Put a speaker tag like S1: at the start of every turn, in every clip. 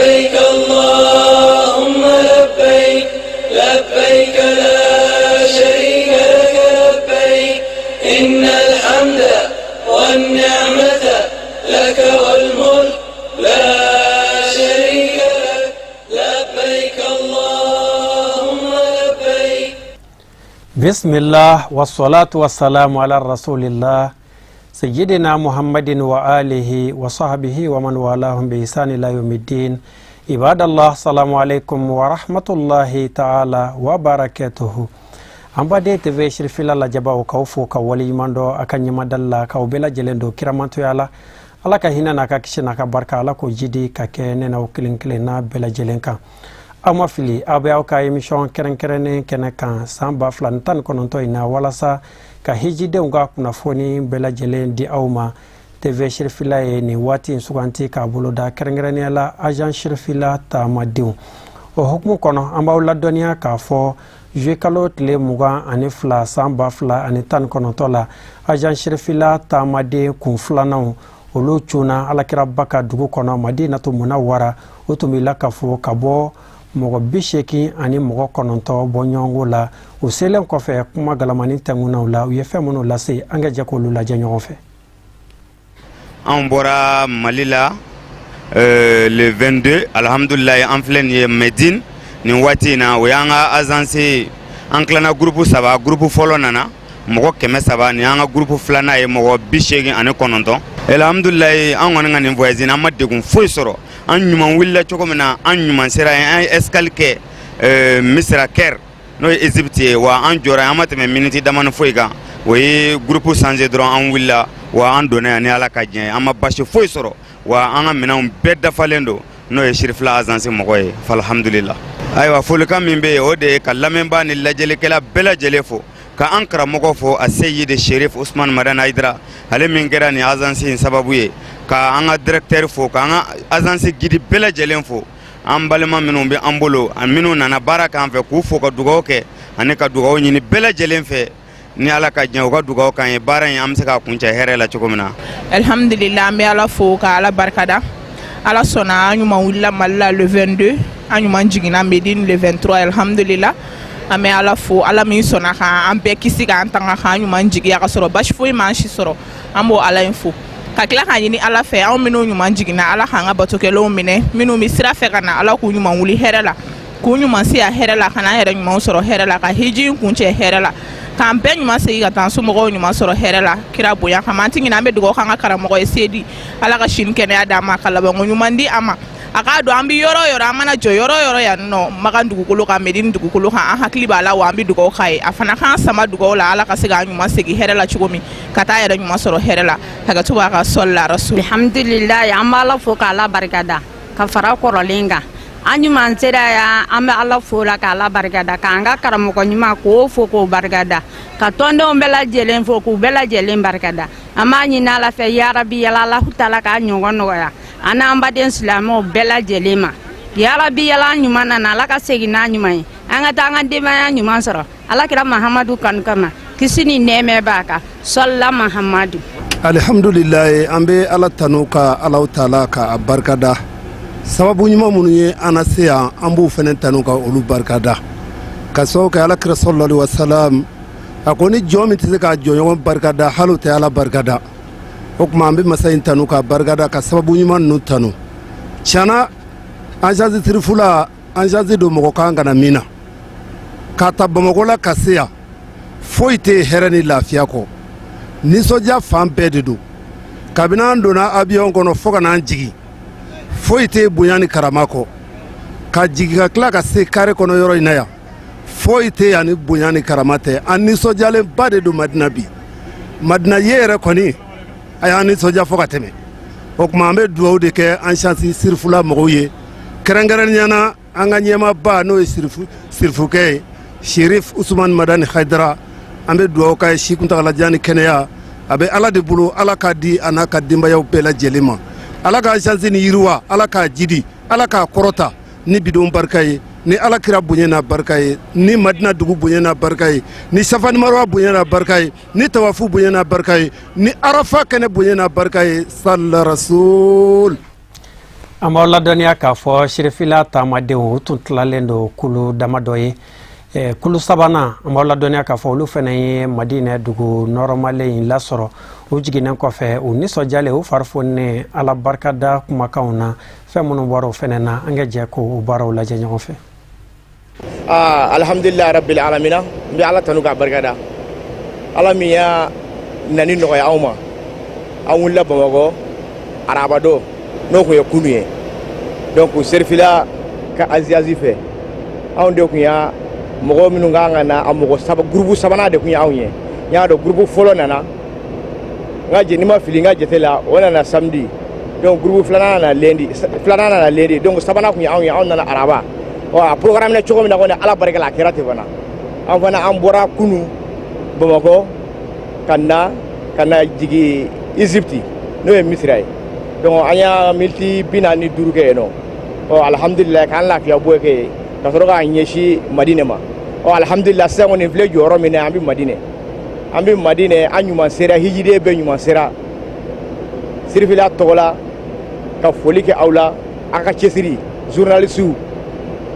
S1: لبيك اللهم لبيك لبيك لا شريك لك لبيك إن الحمد والنعمة لك والملك لا شريك لك لبيك اللهم لبيك.
S2: بسم الله والصلاة والسلام على رسول الله سيدنا محمد وآله وصحبه ومن والاهم بإحسان إلى يوم الدين. عباد الله السلام عليكم ورحمة الله تعالى وبركاته. Ambade TV shirfila la jaba o kaufu ka wali mando akanyima dalla ka obela jelendo kiramanto yala ala ka hina na ka kishina ka barka ala ko jidi ka kene na okilinkile na bela jelenka ama fili abe au ka emission kerenkerene kenekan samba flan tan kononto ina walasa ka hijide unga kuna foni bela jelen di auma TV shirfila ni wati nsuganti ka boloda kerenkerene ala agent shirfila ta madiu o hukmu kono amba ula donia ka fo Jekalo tile muga ani fla samba fla ani tan konotola agent shirfila ta made kun flanaw olu chuna alakira baka dugu kono madinatu munawwara utumila kafo kabo mogo bisheki ani mogo kononto bonyongo la uselen kofe kuma galamani tanguna la uyefe mono la se anga jakolu la janyo fe
S3: Ambora Malila le 22 alhamdulillah en plein Medine ni wati na wayanga azansi anklana groupe saba groupe folo nana mogo keme saba ni anga groupe flana e mogo bishegi ane kononton alhamdulillah an ngani ngani voyage na madegun foi soro an nyuma willa chokomena an nyuma sera an escalque misra ker no Egypte wa an jora amateme minute daman foiga we groupe changer dron an willa wa an dona ni ala ka jen ama bashi foi soro wa an mina bedda falendo no e shirfla azansi mogo e alhamdulillah aywa folka mimbe ode kalamemba ni lajele kala bela jelefo ka ankara mogo fo a sayyid Sherif Usman Madan Aidra ale mingera ni azansi sababu ye ka anga directeur fo ka anga azansi gidi bela jelen fo ambalema minu be ambolo aminu nana baraka anfe ku fo ka dugaw ke ane ka dugaw nyini bela jelen fe ni ala ka jan ka dugaw kan e baran am se ka kuncha here la chokomina
S4: alhamdulillah me ala fo ka ala barkada ala sona nyuma willa malla le 22 anyuma njigina Medine le 23 alhamdulillah ame ala fo ala min sona ka ambe kisi ka antanga ka anyuma njigi ya soro bash fo manchi soro ambo ala info ka kila ka yini ala fe aw minu nyuma njigina ala hanga batokelo mine minu misira fe kana ala ku nyuma wuli herela ku nyuma si ya herela kana here nyuma soro herela ka hiji kunche herela kampen nyuma se ga tan su mogo nyuma soro herela kira boya ka mantingi na be dugo kanga kara mogo esedi ala ka shin kene adama kala bango nyuma ndi ama aka do ambi yoro amana jo yoro ya no magan dugukolo ka Medine dugukolo ka hakli bala wa ambi dugo kai afana kan sama dugo la ala ka siga nyuma segi herela chugomi kata ya nyuma soro herela kaga tuba ka solla rasul
S5: alhamdulillah ya amala foka ala barkada ka fara korolinga anyuma nsera ya ame ala fola ka ala barkada ka anga karamo ko nyuma ko foko barkada ka tondo mbela jelen foko bela jelen barkada amani na la fe ya rabbi ya la hutala ka nyongo ya ana ambaden islamo bela jelema ya rabbi ya la nyuma na la ka segina nyuma anga tanga de ma nyuma soro ala kira muhammadu kan kama kisini neme baka salla muhammadu
S6: alhamdulillah ambe ala tanuka ala taala ka barkada sababu nyuma munye anasiya ambu fenen tanuka olu barkada kaso ka ala kira sallallahu alaihi wasallam akoni jomi tizeka jonyo barkada halu ta ala barkada okuma ambe masayin tanuka barkada ka sababu nyuma nutanu chana anjazi trifula anjazi do mogo kanga na mina kata bomogola kasia foite herani lafiya ko nisoja fambe dedu kabina ndona abiyon kono foka na njigi foite bunyani karamako ka jigi ka kla ka se kare kono yoro inaya foite yani bunyani karamate ani sojale bade do madina yere koni ayani soja foka teme okuma ambe duwo de ke anshansi sirfula mogoye kerengaran nyana anga nyema ba no sirfu ke Sherif Usman Madan Aidra ambe duwo ka shikunta la jani kenya abe ala de bulu ala ka di anaka dimba yaw bela jelima ala ka chance ni yirwa ala ka jidi ala ka korota ni bidon barkaye ni ala kira bunyena barkaye ni madina dugu bunyena barkaye ni safani marwa bunyena barkaye ni tawafu bunyena barkaye ni arafa kene bunyena barkaye sallallahu rasul
S2: an b'aw ladɔnniya k'a fɔ sirifila taamadenw u tun tilalen don kulu damadɔ ye kulu sabanan an b'aw ladɔnniya k'a fɔ olu fana ye madinɛ dugu nɔrɔmalen in lasɔrɔ u jiginnen kɔfɛ u nisɔndiyalen u fari foninen ala barikada kumakanw na fɛn minnu bɔra o fana na an ka jɛ k'o baaraw lajɛ ɲɔgɔn fɛ.
S7: Alhamdulillah rabbil alamina n bɛ ala tanu k'a barikada ala min y'a nani nɔgɔya anw ma an wulila Bamakɔ araba don n'o tun ye kunu ye donc serifila ka aziazi fɛ anw de tun y'a mɔgɔ minnu kan ka na a mɔgɔ groupe sabanan de tun ye anw ye n y'a dɔn groupe fɔlɔ nana n ka ni ma fili n ka jate la o nana samedi donc groupe filanan nana lundi donc sabanan tun ye anw ye anw nana araba a programme na cogo min na kɔni ala barikala a kɛra ten fana an fana an bɔra kunu Bamakɔ ka na jigi Egypte n'o ye Misira ye donc an y'a miniti 45 kɛ yen nɔ alhamdulillah k'an lafiya bɔ kɛ yen ka sɔrɔ k'an ɲɛsin Madinɛ ma alhamdulillah sisan kɔni filɛ jɔyɔrɔ min na an bɛ Madinɛ an ɲuman sera hijiden bɛɛ ɲuman sera sirifila tɔgɔ la ka foli kɛ aw la a ka cɛsiri journaliste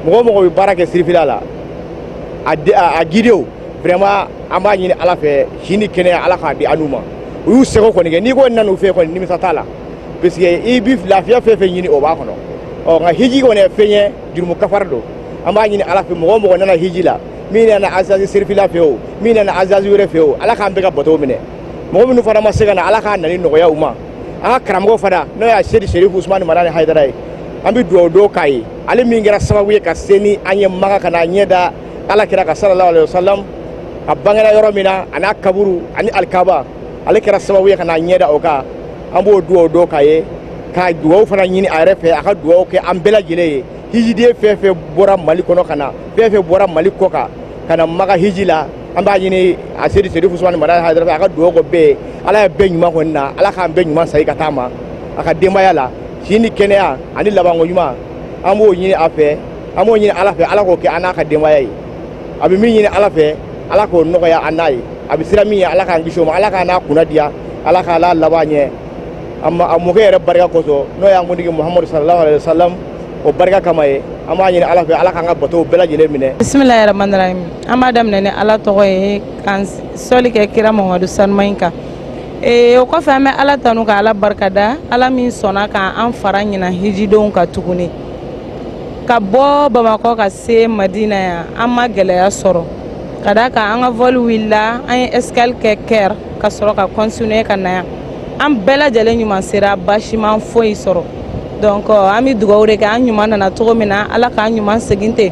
S7: mɔgɔ bɛ baara kɛ sirifila la a gidew vraiment an b'a ɲini ala fɛ sini kɛnɛya ala k'a di anu ma u y'u sɛgɛn kɔni kɛ n'i ko nana u fɛ kɔni nimisa t'a la parce que i bi lafiya fɛn fɛn ɲini o b'a kɔnɔ nka hiji kɔni ye fɛn ye jurumu kafari don an b'a ɲini ala fɛ mɔgɔ mɔgɔ nana hiji la min nana azazi sirifila fɛ o min nana azazi wɛrɛ fɛ o ala k'an bɛɛ ka bateau minɛ mɔgɔ minnu fana ma se ka na ala k'a nani nɔgɔya u ma an ka karamɔgɔ fana n'o y'a seydi serifu usumani marani hayidara ye an bɛ dugawu don k'a ye ale min kɛra sababu ye ka se ni an ye maka ka na ɲɛ da ala kira ka sallallahu alaihi wasallam a bangera yɔrɔ min na a n'a kaburu ani alikaba ale kɛra sababu ye ka na ɲɛ da o kan an b'o dugawu don k'a ye ka dugawu fana ɲini a yɛrɛ fɛ a ka dugawu kɛ an bɛɛ lajɛlen ye hijiden fɛn fɛn bɔra Mali kɔnɔ ka na fɛn fɛn bɔra Mali kɔ kan ka na maka hiji la an b'a ɲini a seydi serifu usumani marani hayidara fɛ a ka dugawu kɛ bɛɛ ye ala ye bɛɛ ɲuman kɔni na ala k'an bɛɛ ɲuman sayi ka taa ma a ka denbaya la sini kɛnɛya ani labanko ɲuman an b'o ɲini a fɛ an b'o ɲini ala fɛ ala k'o kɛ an n'a ka denbaya ye a bɛ min ɲini ala fɛ ala k'o nɔgɔya an n'a ye a bɛ sira min ye ala k'an kisi o ma ala k'an n'a kunna diya ala k'a la laban ɲɛ a mɔkɛ yɛrɛ barika kosɔn n'o y'an kuntigi Muhamadu sallallahu alaihi wasallam o barika kama ye an b'a ɲini ala fɛ ala k'an ka bateau bɛɛ lajɛlen minɛ.
S8: Bismillahi rahmani rahim an b'a daminɛ ni ala tɔgɔ ye k'an sɔli kɛ kira Mamadu sanuma in kan o kɔfɛ an bɛ ala tanu ka ala barikada ala min sɔnna k'an fara ɲina hijidenw kan tuguni ka bɔ Bamakɔ ka se Madina yan an ma gɛlɛya sɔrɔ ka da kan an ka vol wulila an ye escale kɛ Caire ka sɔrɔ ka continuer ka na yan an bɛɛ lajɛlen ɲuman sera basi ma foyi sɔrɔ donc an bɛ dugawu de kɛ an ɲuman nana cogo min na ala k'an ɲuman segin ten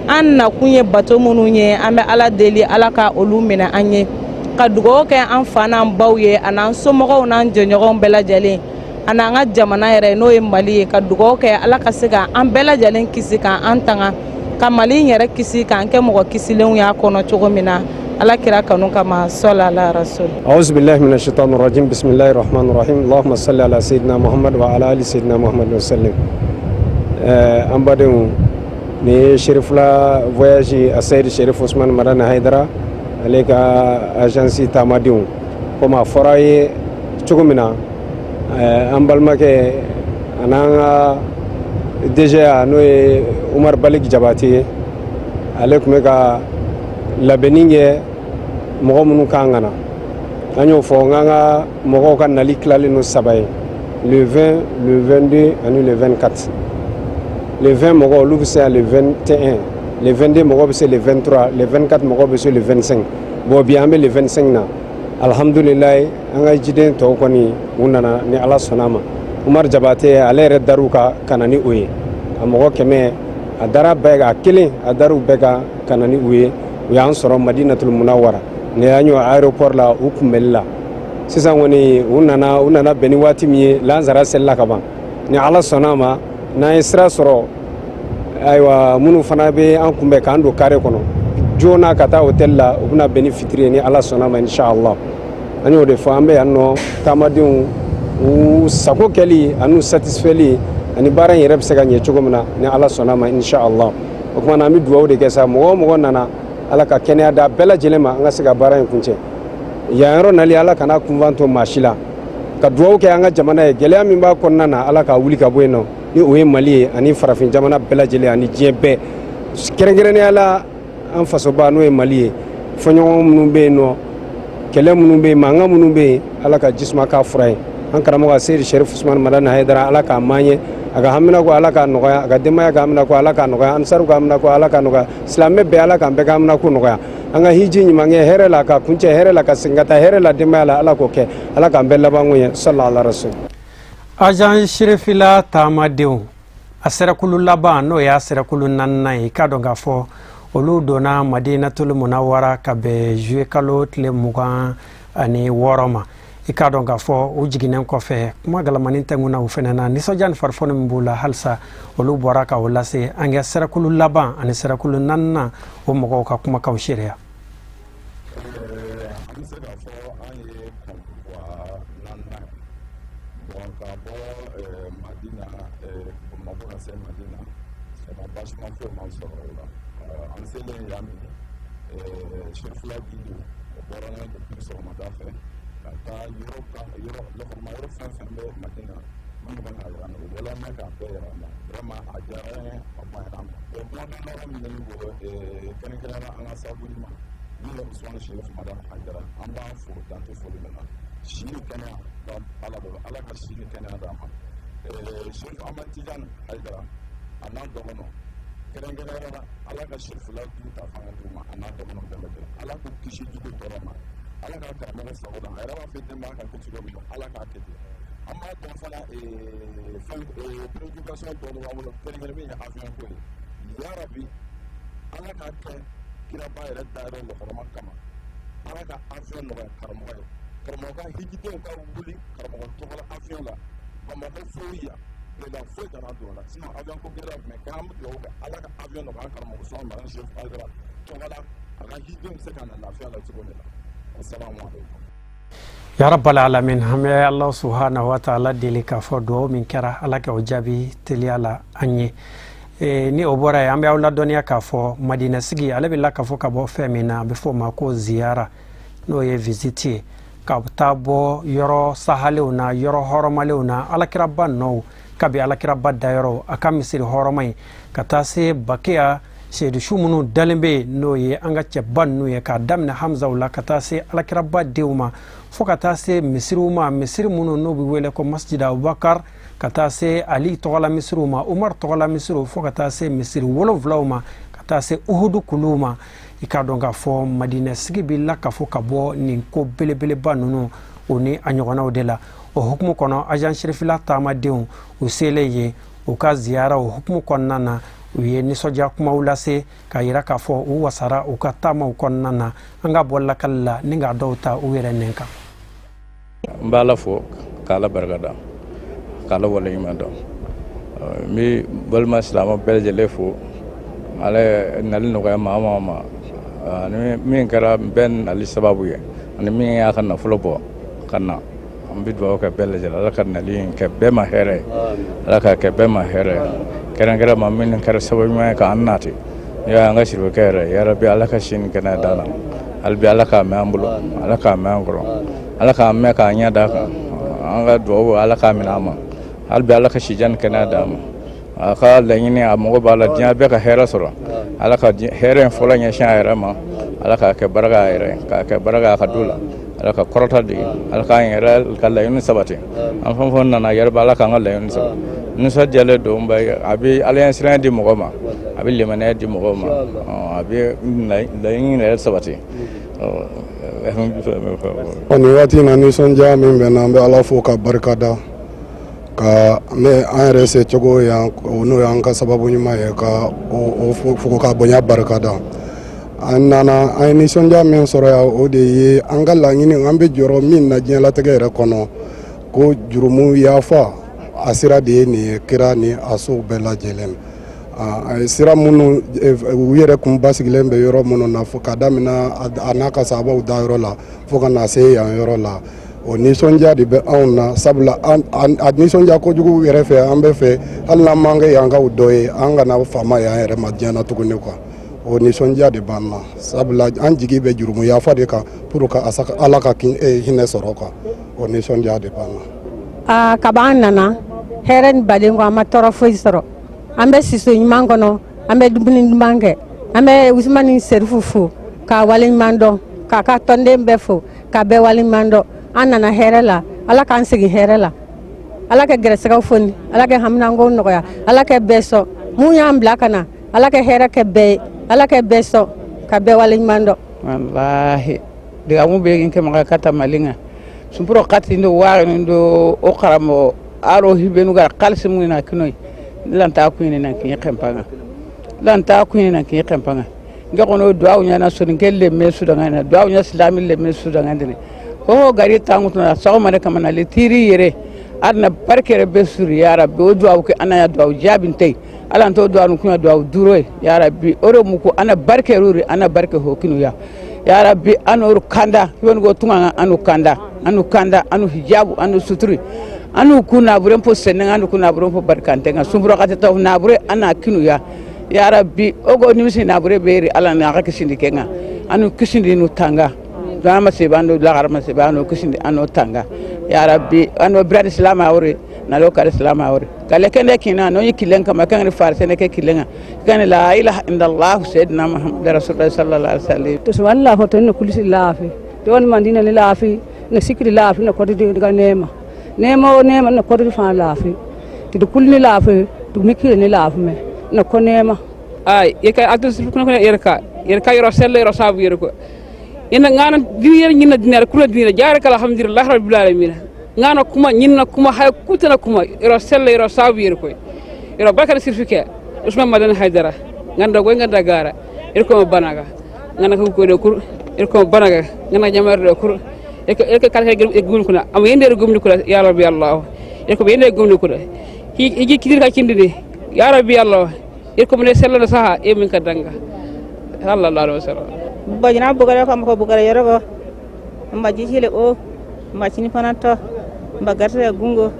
S8: an nakun ye bateau minnu ye an bɛ ala deli ala ka olu minɛ an ye ka dugawu kɛ an fa n'an baw ye a n'an somɔgɔw n'an jɛɲɔgɔnw bɛɛ lajɛlen a n'an ka jamana yɛrɛ n'o ye Mali ye ka dugawu kɛ ala ka se ka an bɛɛ lajɛlen kisi k'an tanga ka Mali yɛrɛ kisi k'an kɛ mɔgɔ kisilenw y'a kɔnɔ cogo min na ala kira kanu kama sɔla ala rasul.
S9: A'udhu billahi minash shaitanir rajim bismillahir rahmanir rahim Allahumma salli ala sayyidina Muhammad wa ala ali sayyidina Muhammad wa sallim. An badenw ni ye sherifula voyage a seydi serifu usumani marani hayidara ale ka agence taamadenw komi a fɔra ye cogo min na an balimakɛ a n'an ka DGA n'o ye Umar Balik Jabate ye ale tun bɛ ka labɛnni kɛ mɔgɔ minnu kan ka na an y'o fɔ n k'an ka mɔgɔw ka nali tilalen don saba ye le 20 le 22 ani le 24 le 20 mɔgɔ olu bɛ se le 21 le 22 mɔgɔ bɛ se le 23 le 24 mɔgɔ bɛ se le 25 bon bi an bɛ le 25 na alhamdulilayi an ka jiden tɔw kɔni u nana ni ala sɔnna a ma Umar Jabate ale yɛrɛ dar'u kan ka na ni o ye a mɔgɔ 100 a dara bɛɛ kan a kelen a dar'u bɛɛ kan ka na ni u ye u y'an sɔrɔ Madinatul Munawwara ne y'an y'o aéroport la u kunbɛli la sisan kɔni u nana bɛn ni waati min ye lansara selila ka ban ni ala sɔnna a ma n'an ye sira sɔrɔ ayiwa minnu fana bɛ an kunbɛn k'an don carré kɔnɔ joona ka taa hôtel la u bɛna bɛn ni fitiri ye ni ala sɔnna a ma inshallah an y'o de fɔ an bɛ yan nɔ taamadenw u sago kɛli ani satisfaieli ani baara in yɛrɛ bɛ se ka ɲɛ cogo min na ni ala sɔnna a ma inshallah o kuma na an bɛ dugawu de kɛ sa mɔgɔ o mɔgɔ nana ala ka kɛnɛya da bɛɛ lajɛlen ma an ka se ka baara in kuncɛ yan yɔrɔ nali ala kana kunfan to maa si la ka dugawu kɛ an ka jamana ye gɛlɛya min b'a kɔnɔna na ala ka wuli ka bɔ yen nɔ ni o ye Mali ye ani farafin jamana bɛɛ lajɛlen ani diɲɛ bɛɛ kɛrɛnkɛrɛnnenya la an fasoba n'o ye Mali ye fɔɲɔgɔn minnu bɛ yen nɔ kɛlɛ minnu bɛ yen mankan minnu bɛ yen Ala ka jisuma k'a fura ye an karamɔgɔ Seydi Sherif Usmane Madani Haidara Ala k'a man ye a ka hamina ko Ala k'a nɔgɔya a ka denbaya ka hamina ko Ala k'a nɔgɔya ansaru ka hamina ko Ala k'a nɔgɔya silamɛ bɛɛ Ala k'an bɛɛ ka hamina ko nɔgɔya an ka hiji ɲuman kɛ hɛrɛ la ka kuncɛ hɛrɛ la ka segin ka taa hɛrɛ la denbaya la Ala k'o kɛ Ala k'an bɛɛ labanko ye sallallahu alaihi wasallam.
S2: Agent Sherifila taamadenw a sɛrɛkulu laban n'o y'a sɛrɛkulu 4nan ye k'a dɔn k'a fɔ olu donna Madinatul Munawwara ka bɛn juillet kalo tile 26 ma i k'a dɔn k'a fɔ u jiginnen kɔfɛ kuma galamanin tɛ na u fɛnɛ na nisɔndiya ni farifoni min b'u la halisa olu bɔra ka o lase an kɛ sɛrɛkulu laban ani sɛrɛkulu 4nan o mɔgɔw ka kumakanw seereya. Ya rabbal alamin hamɛ Allah subhanahu wa ta'ala deli k'a fɔ duwawu min kɛra Ala ka o jaabi teliya la an ye ni o bɔra ye an bɛ aw ladɔnniya k'a fɔ Madina sigi ale bɛ la k'a fɔ ka bɔ fɛn min na a bɛ fɔ o ma ko ziyara n'o ye visite ye ka taa bɔ yɔrɔ sahalenw na yɔrɔ hɔrɔmalenw na alakiraba nɔw kabi alakiraba dayɔrɔ a ka misiri hɔrɔma ye ka taa se Bakiya seyidu minnu dalen bɛ yen n'o ye an ka cɛba ninnu ye k'a daminɛ Hamzaw la ka taa se alakiraba denw ma fo ka taa se misiriw ma misiri minnu n'o bɛ wele ko Masjid Abubakar ka taa se Ali tɔgɔla misiriw ma Umar tɔgɔla misiriw fo ka taa se misiri 7 ma ka taa se Uhudu kuluw ma i k'a dɔn k'a fɔ Madina sigi bɛ la ka fɔ ka bɔ nin ko belebeleba ninnu o ni a ɲɔgɔnnaw de la o hukumu kɔnɔ Agent Sherifila taamadenw u selen ye u ka ziyara o hukumu kɔnɔna na u ye nisɔndiya kumaw lase ka yira k'a fɔ u wasara u ka taamaw kɔnɔna na an ka bɔ lakali la ni k'a dɔw ta u yɛrɛ nɛn kan.
S10: N bɛ Ala fo k'Ala barikada k'Ala waleɲuman dɔn n bɛ balima silamɛ bɛɛ lajɛlen fo Ala ye nali nɔgɔya maa o maa ma ani min kɛra bɛɛ nali sababu ye ani min y'a ka nafolo bɔ ka na an bɛ dugawu kɛ bɛɛ lajɛlen Ala ka nali in kɛ bɛɛ ma hɛrɛ ye Ala ka kɛ bɛɛ ma hɛrɛ ye kɛrɛnkɛrɛn ma min kɛra sababu ɲuman ye k'an nati ne y'an ka sirikɛ yɛrɛ ya Rabbi Ala ka sini kɛnɛya d'an na hali bi Ala k'a mɛn an bolo Ala k'a mɛn an kɔrɔ Ala k'a mɛn k'a ɲɛ d'a kan an ka dugawu Ala k'a minɛ an ma hali bi Ala ka sijan kɛnɛya d'an ma a ka laɲini a mago b'a la diɲɛ bɛɛ ka hɛrɛ sɔrɔ Ala ka hɛrɛ in fɔlɔ ɲɛsin a yɛrɛ ma Ala k'a kɛ baraka a yɛrɛ k'a kɛ baraka a ka du la Ala ka kɔrɔta dege Ala k'an yɛrɛ ka laɲini sabati an fɛn fɛn nana yɛrɛ Ala k'an ka laɲini sabati nisɔndiyalen don a bɛ Ala ɲɛ siran di mɔgɔ ma a bɛ limaniya di mɔgɔw ma a bɛ laɲini yɛrɛ sabati
S6: nin waati in na nisɔndiya min bɛ na an bɛ Ala fo ka barikada ka an yɛrɛ se cogo yan n'o y'an ka sababu ɲuman ye ka o fo ka bonya barikada an nana an ye nisɔndiya min sɔrɔ yan o de ye an ka laɲini an bɛ jɔrɔ min na diɲɛlatigɛ yɛrɛ kɔnɔ ko jurumu yafa a sira de ye nin ye kira ni a sow bɛɛ lajɛlen sira minnu u yɛrɛ kun basigilen bɛ yɔrɔ minnu na fo ka daminɛ a n'a ka sahabaw da yɔrɔ la fo ka na se yan yɔrɔ la o nisɔndiya de bɛ anw na sabula a nisɔndiya kojugu yɛrɛ fɛ an bɛ fɛ hali n'an m'an kɛ yankaw dɔ ye an kana faama ye an yɛrɛ ma diɲɛ na tuguni quoi o nisɔndiya de b'an na sabula an jigi bɛ jurumu yafa de kan pour que Ala ka hinɛ sɔrɔ quoi o nisɔndiya de b'an na.
S11: Kab'an nana heren baden ko ama toro foyi soro ambe siso nyman kono ambe dubni manke ambe usmani serfufu ka walin mando ka tonde mbefo ka be walin mando anana herela ala kan sigi herela ala ke gresega foni ala ke hamna ngo noya ala ke beso mu yam blakana ala ke hera ke be ala ke beso ka be walin mando
S12: wallahi de amu be ngi kema kata malinga sumpuro kati ndo wa ndo o karamo aro hibenu gar kalsi mu na kinoy lanta ku ni nan kin kempanga lanta ku ni nan kin kempanga ngakono duaw nya na so ngelle mesu da ngana duaw nya islami le mesu da ngandene ho gari tangu na saw mane kamana le tiri yere adna barkere besuri ya rabbi o duaw ke ana ya duaw jabin tay ala to duaw ku na duaw duroy ya rabbi oro mu ko ana barkeruri ana barke ho kinu ya rabbi anu kanda yon go tunga anu kanda anu hijabu anu suturi anu kuna buren po senenga anu kuna buren po barkante nga sumbro kata taw na bure ana kinu ya rabbi ogo nimisi na bure beri ala na ka kisindi kenga anu kisindi nu tanga dama se bando la garma se bando kisindi anu tanga ya rabbi anu brad islam awre na lokal islam awre kale kende kina no yikilen kama kan farse ne ke kilenga kan la ilaha illallah sayyidina muhammad rasulullah sallallahu alaihi wasallam
S13: to wallahu to ne kulisi lafi don mandina ne lafi ne sikri lafi ne ko de ga nema na ko de fa lafi to kulni lafi to mikire ne lafi me na ko nema
S14: ay yeka adus ko yerka yoro selle yoro sabu yerko ina ngana diyer nyina dinar kula dinar jaraka alhamdulillah rabbil alamin ngana kuma nyinna kuma hay kutana kuma yoro selle yoro sabu yerko yoro bakal sirfike usman madan haydara nganda go nganda gara irko banaga ngana ko do kur irko banaga ngana jamar do kur eko kala ke gumni kuna am yende gumni kula ya rabbi allah eko yende gumni kula hiji kidir ka kindini ya rabbi allah eko mene sello saha e min ka danga sallallahu alaihi wasallam
S15: bajina bugare ko bugare yoro mbaji hile o mbachini pananta mbagarta gungo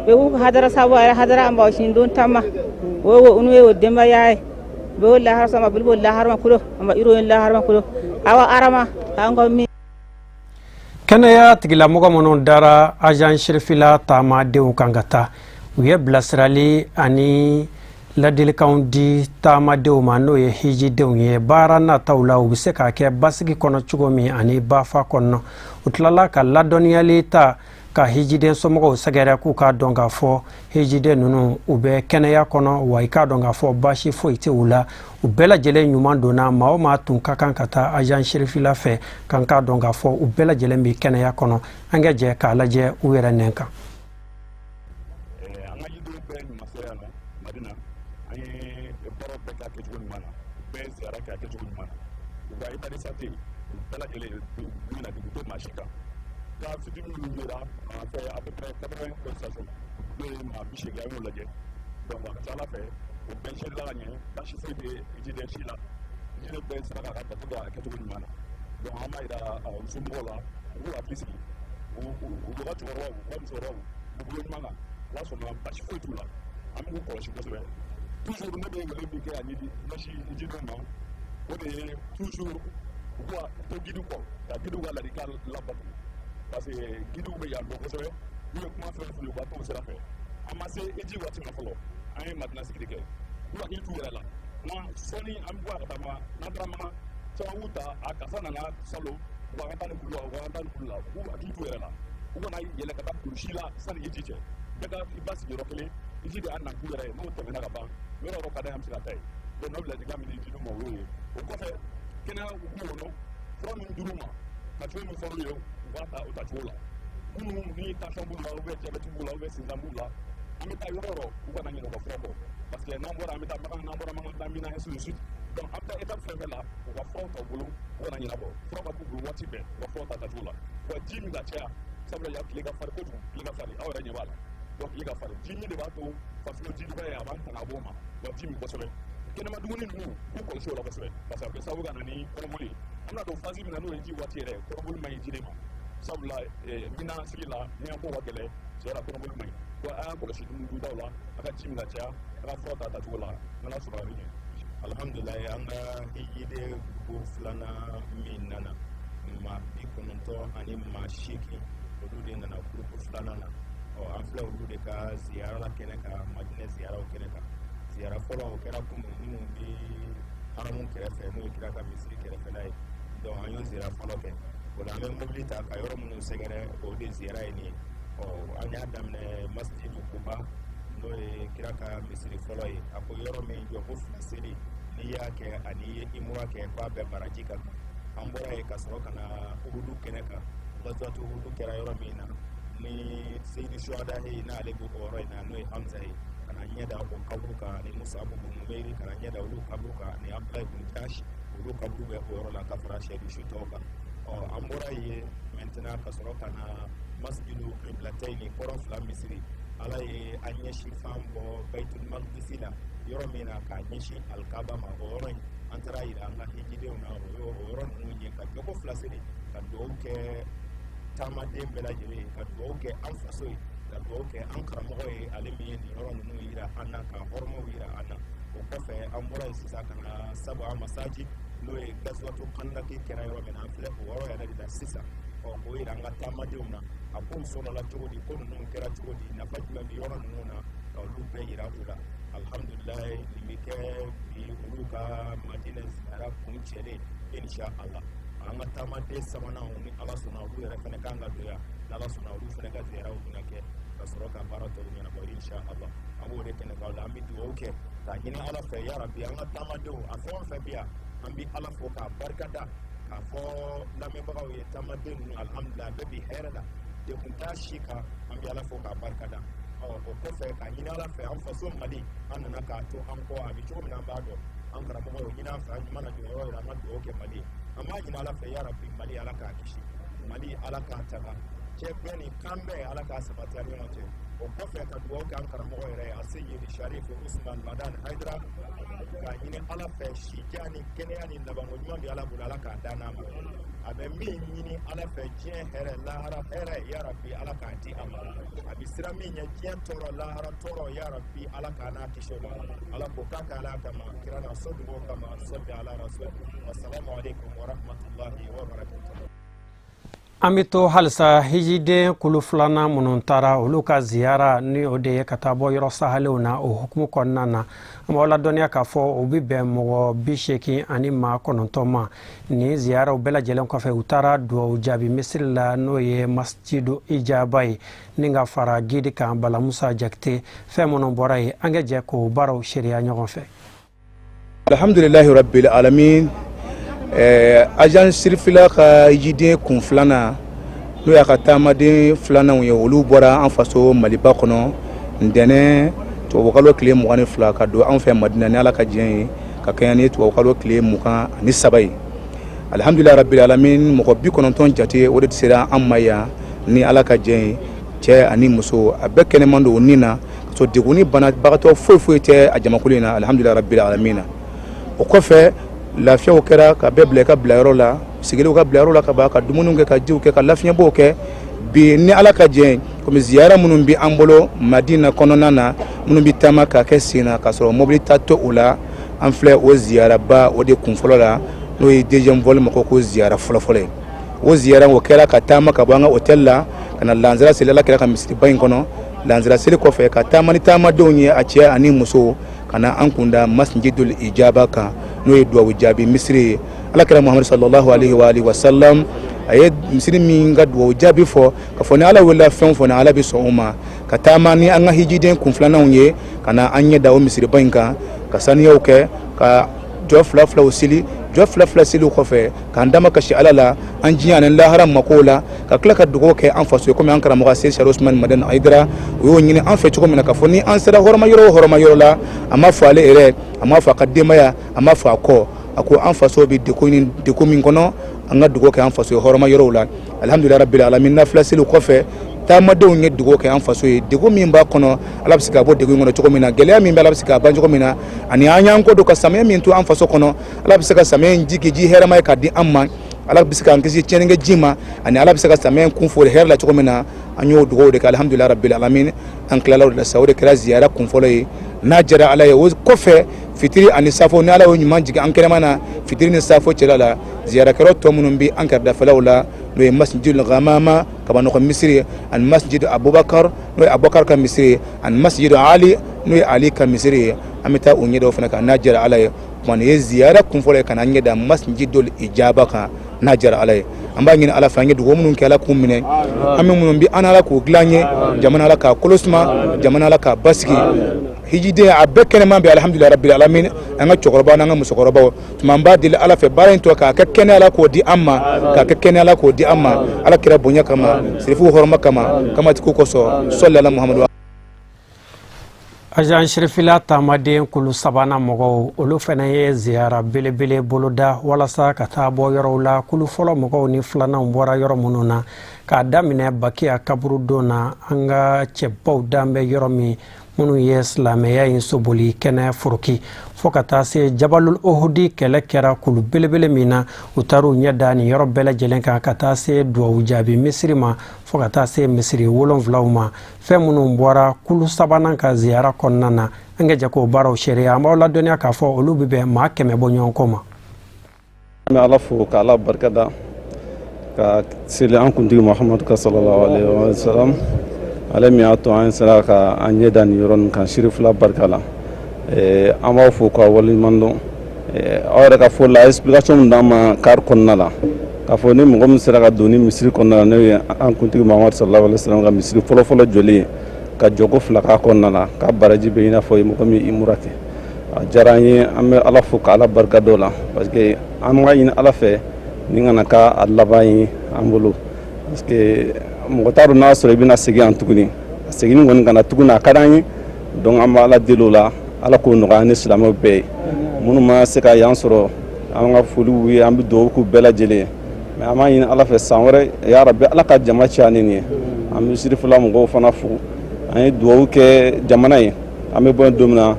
S15: be wu hadara sabu hadara amba shin don tamma wo unwe wo demba yaay be wala har sama bilbo la harma kudo amba iro la harma kudo awa arama kango mi
S2: kɛnɛya tigilamɔgɔ minnu dara agent shirifila taamadenw kan ka taa u ye bilasirali ani ladilikanw di taamadenw ma n'o ye hijidenw ye baara nataw la u bɛ se k'a kɛ basigi kɔnɔ cogo min ani bafa kɔnɔ u tilala ka ladɔnniyali ta ka hijiden somɔgɔw sɛgɛrɛ k'u k'a dɔn k'a fɔ hijiden ninnu u bɛ kɛnɛya kɔnɔ wa i k'a dɔn k'a fɔ baasi foyi tɛ u la u bɛɛ lajɛlen ɲuman donna maa o maa tun ka kan ka taa agent shirifila fɛ kan k'a dɔn k'a fɔ u bɛɛ lajɛlen bɛ kɛnɛya kɔnɔ an ka jɛ k'a lajɛ u yɛrɛ nɛn kan.
S16: ka fiti minnu yera an fɛ à peu près 80 cotisations n'o ye maa 80 an y'o lajɛ donc a ka ca ala fɛ o bɛɛ seerela ka ɲɛ baasi foyi tɛ hijiden si la hijiden bɛɛ sera k'a ka bato don a kɛcogo ɲuman na donc an b'a yira somɔgɔw la u k'u hakili sigi u ka cɛkɔrɔbaw u ka musokɔrɔbaw u bolo ɲuman kan o b'a sɔrɔ baasi foyi t'u la an bɛ k'u kɔlɔsi kosɛbɛ toujours ne bɛ wele min kɛ a ɲɛsi hijidenw ma o de ye toujours u ka to gidiw kɔ ka gidiw ka ladilikan labato parce que gidiw bɛ yan dɔn kosɛbɛ n'u ye kuma fɛn fili u ka t'o sira fɛ an ma se hiji waati ma fɔlɔ an ye madina sigi de kɛ u hakili t'u yɛrɛ la nka sɔɔni an bɛ bɔ a ka taama n'an taara makan caman b'u ta a karisa nana salon u ka taa ni kulu la u ka taa ni kulu la u hakili t'u yɛrɛ la u kana yɛlɛ ka taa kulusi la sani hiji cɛ bɛɛ ka i ba sigi yɔrɔ kelen hiji de y'a nakun yɛrɛ ye n'o tɛmɛna ka ban yɔrɔ yɔrɔ ka d'a ye an bɛ se ka taa yen donc n'o ladilikan min di hiji ma o y'o ye o kɔfɛ kɛnɛya hukumu kɔnɔ fura min dir'u ma ka cogo min fɔr'u ye u b'a ta o tacogo la minnu ni tension b'u la ubiyɛn diabète b'u la ubiyɛn sinsan b'u la an bɛ taa yɔrɔ yɔrɔ u kana ɲinɛ u ka fura kɔ parce que n'an bɔra an bɛ taa bagan n'an bɔra mankan n'an bɛ na ainsi de suite donc an bɛ taa étape fɛn fɛn la u ka furaw t'aw bolo u kana ɲinɛ bɔ fura ka k'u bolo waati bɛɛ u ka furaw ta tacogo la wa ji min ka caya sabula yan tile ka farin kojugu tile ka farin aw yɛrɛ ɲɛ b'a la donc tile ka farin ji min de b'a to farikolo ji dɔgɔya a b'an tanga bɔ o ma wa ji min kosɛbɛ kɛnɛma dumuni ninnu k'u kɔlɔsi o la kosɛbɛ parce que a bɛ kɛ sababu ka na ni kɔnɔboli ye an bɛna don phase min na n'o ye ji waati yɛrɛ kɔnɔboli man ɲi ji de ma sabula mina sigi la ɲɛ ko ka gɛlɛ cɛ la kɔnɔboli man ɲi wa an y'an kɔlɔsi dumuni duntaw la a ka ji min ka caya a ka fura ta tacogo la n'ala sɔrɔ a bɛ ɲɛ
S3: alhamdulilayi an ka hijide ko filanan min nana maa 90 ani maa 8 olu de nana kurupu filanan na
S17: an filɛ olu de ka ziyara la kɛnɛ kan madinɛ ziyaraw kɛnɛ kan ziyara fɔlɔ o kɛra kunun minnu bɛ haramu kɛrɛfɛ n'o ye kira ka misiri kɛrɛfɛla ye donc an y'o ziyara fɔlɔ kɛ o la an bɛ mobili ta ka yɔrɔ minnu sɛgɛrɛ o de ziyara ye nin ye an y'a daminɛ masjid kuba n'o ye kira ka misiri fɔlɔ ye a ko yɔrɔ min jɔ ko fila seli n'i y'a kɛ ani i ye imura kɛ k'a bɛɛ baraji kan an bɔra ye ka sɔrɔ ka na uhudu kɛnɛ kan gazwatu uhudu kɛra yɔrɔ min na ni seyidi suhada ye n'ale b'o yɔrɔ in na n'o ye hamza ye ka na ɲɛda o kaburu kan ni musabu bin numeri ka na ɲɛda olu kaburu kan ni abdulayi bin jash olu kaburu bɛ o yɔrɔ la ka fara sɛyidu su tɔw kan an bɔra ye maintenant ka sɔrɔ ka na masjidu qiblatayni kɔrɔ fila misiri ala ye an ɲɛsin fan bɔ baitul maqdisi la yɔrɔ min na k'a ɲɛsin alikaba ma o yɔrɔ in an taara yira an ka hijidenw na o yɔrɔ ninnu ye ka jogo fila siri ka dugawu kɛ taamaden bɛɛ lajɛlen ka dugawu kɛ an faso ye ka dugawu kɛ an karamɔgɔ ye ale min ye nin yɔrɔ ninnu yira an na ka hɔrɔnmaw yira an na o kɔfɛ an bɔra yen sisan ka na sabu a masaji n'o ye gazwatu kandaki kɛra yɔrɔ min na an filɛ o yɔrɔ yɛrɛ de la sisan k'o yira an ka taamadenw na a ko sɔrɔla cogo di ko ninnu kɛra cogo di nafa jumɛn bɛ yɔrɔ ninnu na ka olu bɛɛ yira u la alhamdulilayi nin bɛ kɛ bi olu ka madinɛ ziyara kun cɛlen insha Allah an ka taamaden sabanan ni ala sɔnna olu yɛrɛ fana kan ka don yan n'ala sɔnna olu fana ka ziyaraw bɛna kɛ ka sɔrɔ ka baara tɔw ɲɛnabɔ insha Allah an b'o de kɛnɛ k'aw la an bɛ dugawu kɛ k'a ɲini ala fɛ ya Rabbi an ka taamadenw a fɛn o fɛn bɛ yan an bɛ ala fo k'a barikada k'a fɔ lamɛnbagaw ye taamaden ninnu alhamdulilayi bɛɛ bi hɛrɛ la dekun t'a si kan an bɛ ala fo k'a barikada o kɔfɛ k'a ɲini ala fɛ an faso Mali an nana k'a to an kɔ a bɛ cogo min na an b'a dɔn an karamɔgɔw ɲini an fɛ an mana jɔ yɔrɔ yɔrɔ an ka dugawu kɛ Mali an b'a ɲini ala fɛ ya Rabbi Mali ala k'a kisi Mali ala k'a taga cɛ bɛɛ ni kan bɛɛ ala k'a sabati ani ɲɔgɔn cɛ o kɔfɛ ka dugawu kɛ an karamɔgɔ yɛrɛ a se yeli Sharif Usman Madan Haidara k'a ɲini ala fɛ sidiya ni kɛnɛya ni labanko ɲuman bɛ ala bolo ala k'a dan n'a ma a bɛ min ɲini ala fɛ diɲɛ hɛrɛ lahara hɛrɛ ya Rabbi ala k'a di a ma a bɛ siran min ɲɛ diɲɛ tɔɔrɔ lahara tɔɔrɔ ya Rabbi ala k'a n'a kisi o ma ala ko k'a kɛ ala kama kira na sɔdugo kama sɔli ala rasul wassalamu alaikum wa rahmatullahi wa barakatuh.
S2: An bɛ to halisa hijiden kulu filanan minnu taara olu ka ziyara ni o de ye ka taa bɔ yɔrɔ sahalew na o hukumu kɔnɔna na an b'aw ladɔnniya k'a fɔ o bɛ bɛn mɔgɔ 80 ani maa 9 ma ni ziyaraw bɛɛ lajɛlen kɔfɛ u taara dugawu jaabi misiri la n'o ye masjidu ijaba ye ni ka fara gidi kan Bala Musa Jakite fɛn minnu bɔra yen an ka jɛ k'o baaraw sariya ɲɔgɔn fɛ.
S18: Alhamdulillahi rabbil alamin. Agence sirifila ka hijiden kun filanan n'o y'a ka taamaden filananw ye olu bɔra an faso Maliba kɔnɔ ntɛnɛn tubabukalo tile 22 ka don an fɛ Madina ni ala ka diɲɛ ye ka kɛɲɛ ni tubabukalo tile 27 ye alhamdulillahi rabbil alamin mɔgɔ 90 jate o de sera an ma yan ni ala ka diɲɛ ye cɛ ani muso a bɛɛ kɛnɛman don o nin na ka sɔrɔ degun banabagatɔ foyi foyi tɛ a jamakulu in na alhamdulillahi rabbil alamin o kɔfɛ lafiyaw kɛra ka bɛɛ bila ka bila yɔrɔ la sigilenw ka bila yɔrɔ la ka ba ka dumuniw kɛ ka jiw kɛ ka lafiyabɔw kɛ bi ni ala ka diɲɛ komi ziyara minnu bɛ an bolo Madina kɔnɔna na minnu bɛ taama ka kɛ sen na ka sɔrɔ mobili ta to o la an filɛ o ziyaraba o de kun fɔlɔ la n'o ye deuxième vol mɔgɔw ko ziyara fɔlɔfɔlɔ ye o ziyara o kɛra ka taama ka bɔ an ka hôtel la ka na lansara seli ala kɛra ka misiriba in kɔnɔ lansara seli kɔfɛ ka taama ni taamadenw ye a cɛ ani muso ka na an kunda masjidul ijaba kan n'o ye dugawu jaabi misiri ye ala kɛra Muhammad sallallahu alaihi wa alihi wa sallam a ye misiri min ka dugawu jaabi fɔ ka fɔ ni ala wulila fɛn o fɛn na ala bɛ sɔn o ma ka taama ni an ka hijiden kun filananw ye ka na an ɲɛ da o misiriba in kan ka saniyaw kɛ ka jɔ fila filaw seli jɔ fila fila seliw kɔfɛ k'an dama kasi ala la an diɲɛ ani lahara makow la ka tila ka dugawu kɛ an faso ye komi an karamɔgɔ Seydi Sharif Usman Madan Haidara o y'o ɲini an fɛ cogo min na ka fɔ ni an sera hɔrɔma yɔrɔ o hɔrɔma yɔrɔ la a ma fɔ ale yɛrɛ a ma fɔ a ka denbaya a ma fɔ a kɔ a ko an faso bɛ degun min kɔnɔ an ka dugawu kɛ an faso ye hɔrɔma yɔrɔw la alhamdulillahi rabbil alamin nafila seliw kɔfɛ taamadenw ye dugawu kɛ an faso ye degun min b'a kɔnɔ ala bɛ se ka bɔ degun in kɔnɔ cogo min na gɛlɛya min bɛ ala bɛ se ka ban cogo min na ani an y'an kɔ don ka samiyɛ min to an faso kɔnɔ ala bɛ se ka samiyɛ in ji hɛrɛma ye ka di an ma ala bɛ se k'an kisi tiɲɛnikɛ ji ma ani ala bɛ se ka samiyɛ in kun fori hɛrɛ la cogo min na an y'o dugawu de kɛ alhamdulillahi rabbil alamin an tilala o de la sa o de kɛra ziyara kun fɔlɔ ye n'a diyara ala ye o kɔfɛ fitiri ani safo ni ala y'o ɲuman jigin an kɛnɛma na fitiri ni safo cɛla la ziyarakɛlaw tɔ minnu bɛ an kɛrɛdafɛlaw la n'o ye masjidul ghamama kaba no misiri an masjid abubakar no abubakar ka misiri an masjid ali no ali ka misiri amita unye do fana ka najar alay man ye ziyara kun fole kana nye da masjidul ijaba ka najar alay amba ngin ala fange dugo munun kala kum mine amme munun bi anala ko glanye jamana ala ka kolosma jamana ala ka baski hijide abekene mambe alhamdulillah rabbil alamin anga chokoroba nanga musokoroba tumamba dil ala fe barin to ka kene ala ko di amma ka kene ala ko di amma ala kira bonya kama sirifu horma kama tikuko so sallallahu muhammadu
S2: Ajan Sherifila Tamaden kulu sabana mɔgɔw olu fana ye ziyara belebele boloda walasa ka taa bɔ yɔrɔw la kulu fɔlɔ mɔgɔw ni filananw bɔra yɔrɔ minnu na k'a daminɛ Bakiya kaburu don na an ka cɛbaw dan bɛ yɔrɔ min minnu ye silamɛya in soboli kɛnɛ foroki fɔ ka taa se Jabalul Uhudi kɛlɛ kɛra kulu belebele min na u taar'u ɲɛ da nin yɔrɔ bɛɛ lajɛlen kan ka taa se duwawu jaabi misiri ma fɔ ka taa se misiri 7 ma fɛn minnu bɔra kulu sabanan ka ziyara kɔnɔna na an ka jako baaraw sariya an b'aw ladɔnniya k'a fɔ olu bɛ bɛn maa 100 bɔ ɲɔgɔn kɔ ma.
S19: An bɛ Ala fo ka Ala barikada ka seli an kuntigi Muhamadu ka sallallahu alaihi wa sallam ale min y'a to an sera ka an ɲɛ da nin yɔrɔ nin kan Sherifila barika la an b'aw fo k'aw waleɲuman dɔn aw yɛrɛ ka fɔ la explication min d'an ma kari kɔnɔna la k'a fɔ ni mɔgɔ min sera ka don ni misiri kɔnɔna la n'o ye an kuntigi Muhamadu sallallahu alaihi wa sallam ka misiri fɔlɔfɔlɔ jɔlen ka jɔko 2 k'a kɔnɔna la k'a baraji bɛ i n'a fɔ mɔgɔ min i mura kɛ a diyara an ye an bɛ Ala fo ka Ala barika dɔ la parce que an b'a ɲini Ala fɛ ni kana k'a laban ye an bolo parce que mɔgɔ t'a dɔn n'a sɔrɔ i bɛna segin yan tuguni a seginni kɔni kana tuguni a ka d'an ye donc an bɛ Ala deli o la Ala k'o nɔgɔya ni silamɛw bɛɛ ye minnu ma se ka yan sɔrɔ an ka foliw ye an bɛ dugawu k'u bɛɛ lajɛlen ye mais an b'a ɲini Ala fɛ san wɛrɛ ya Rabbi Ala ka jama caya ni nin ye an bɛ Sherifila mɔgɔw fana fo an ye dugawu kɛ jamana ye an bɛ bɔ yen don min na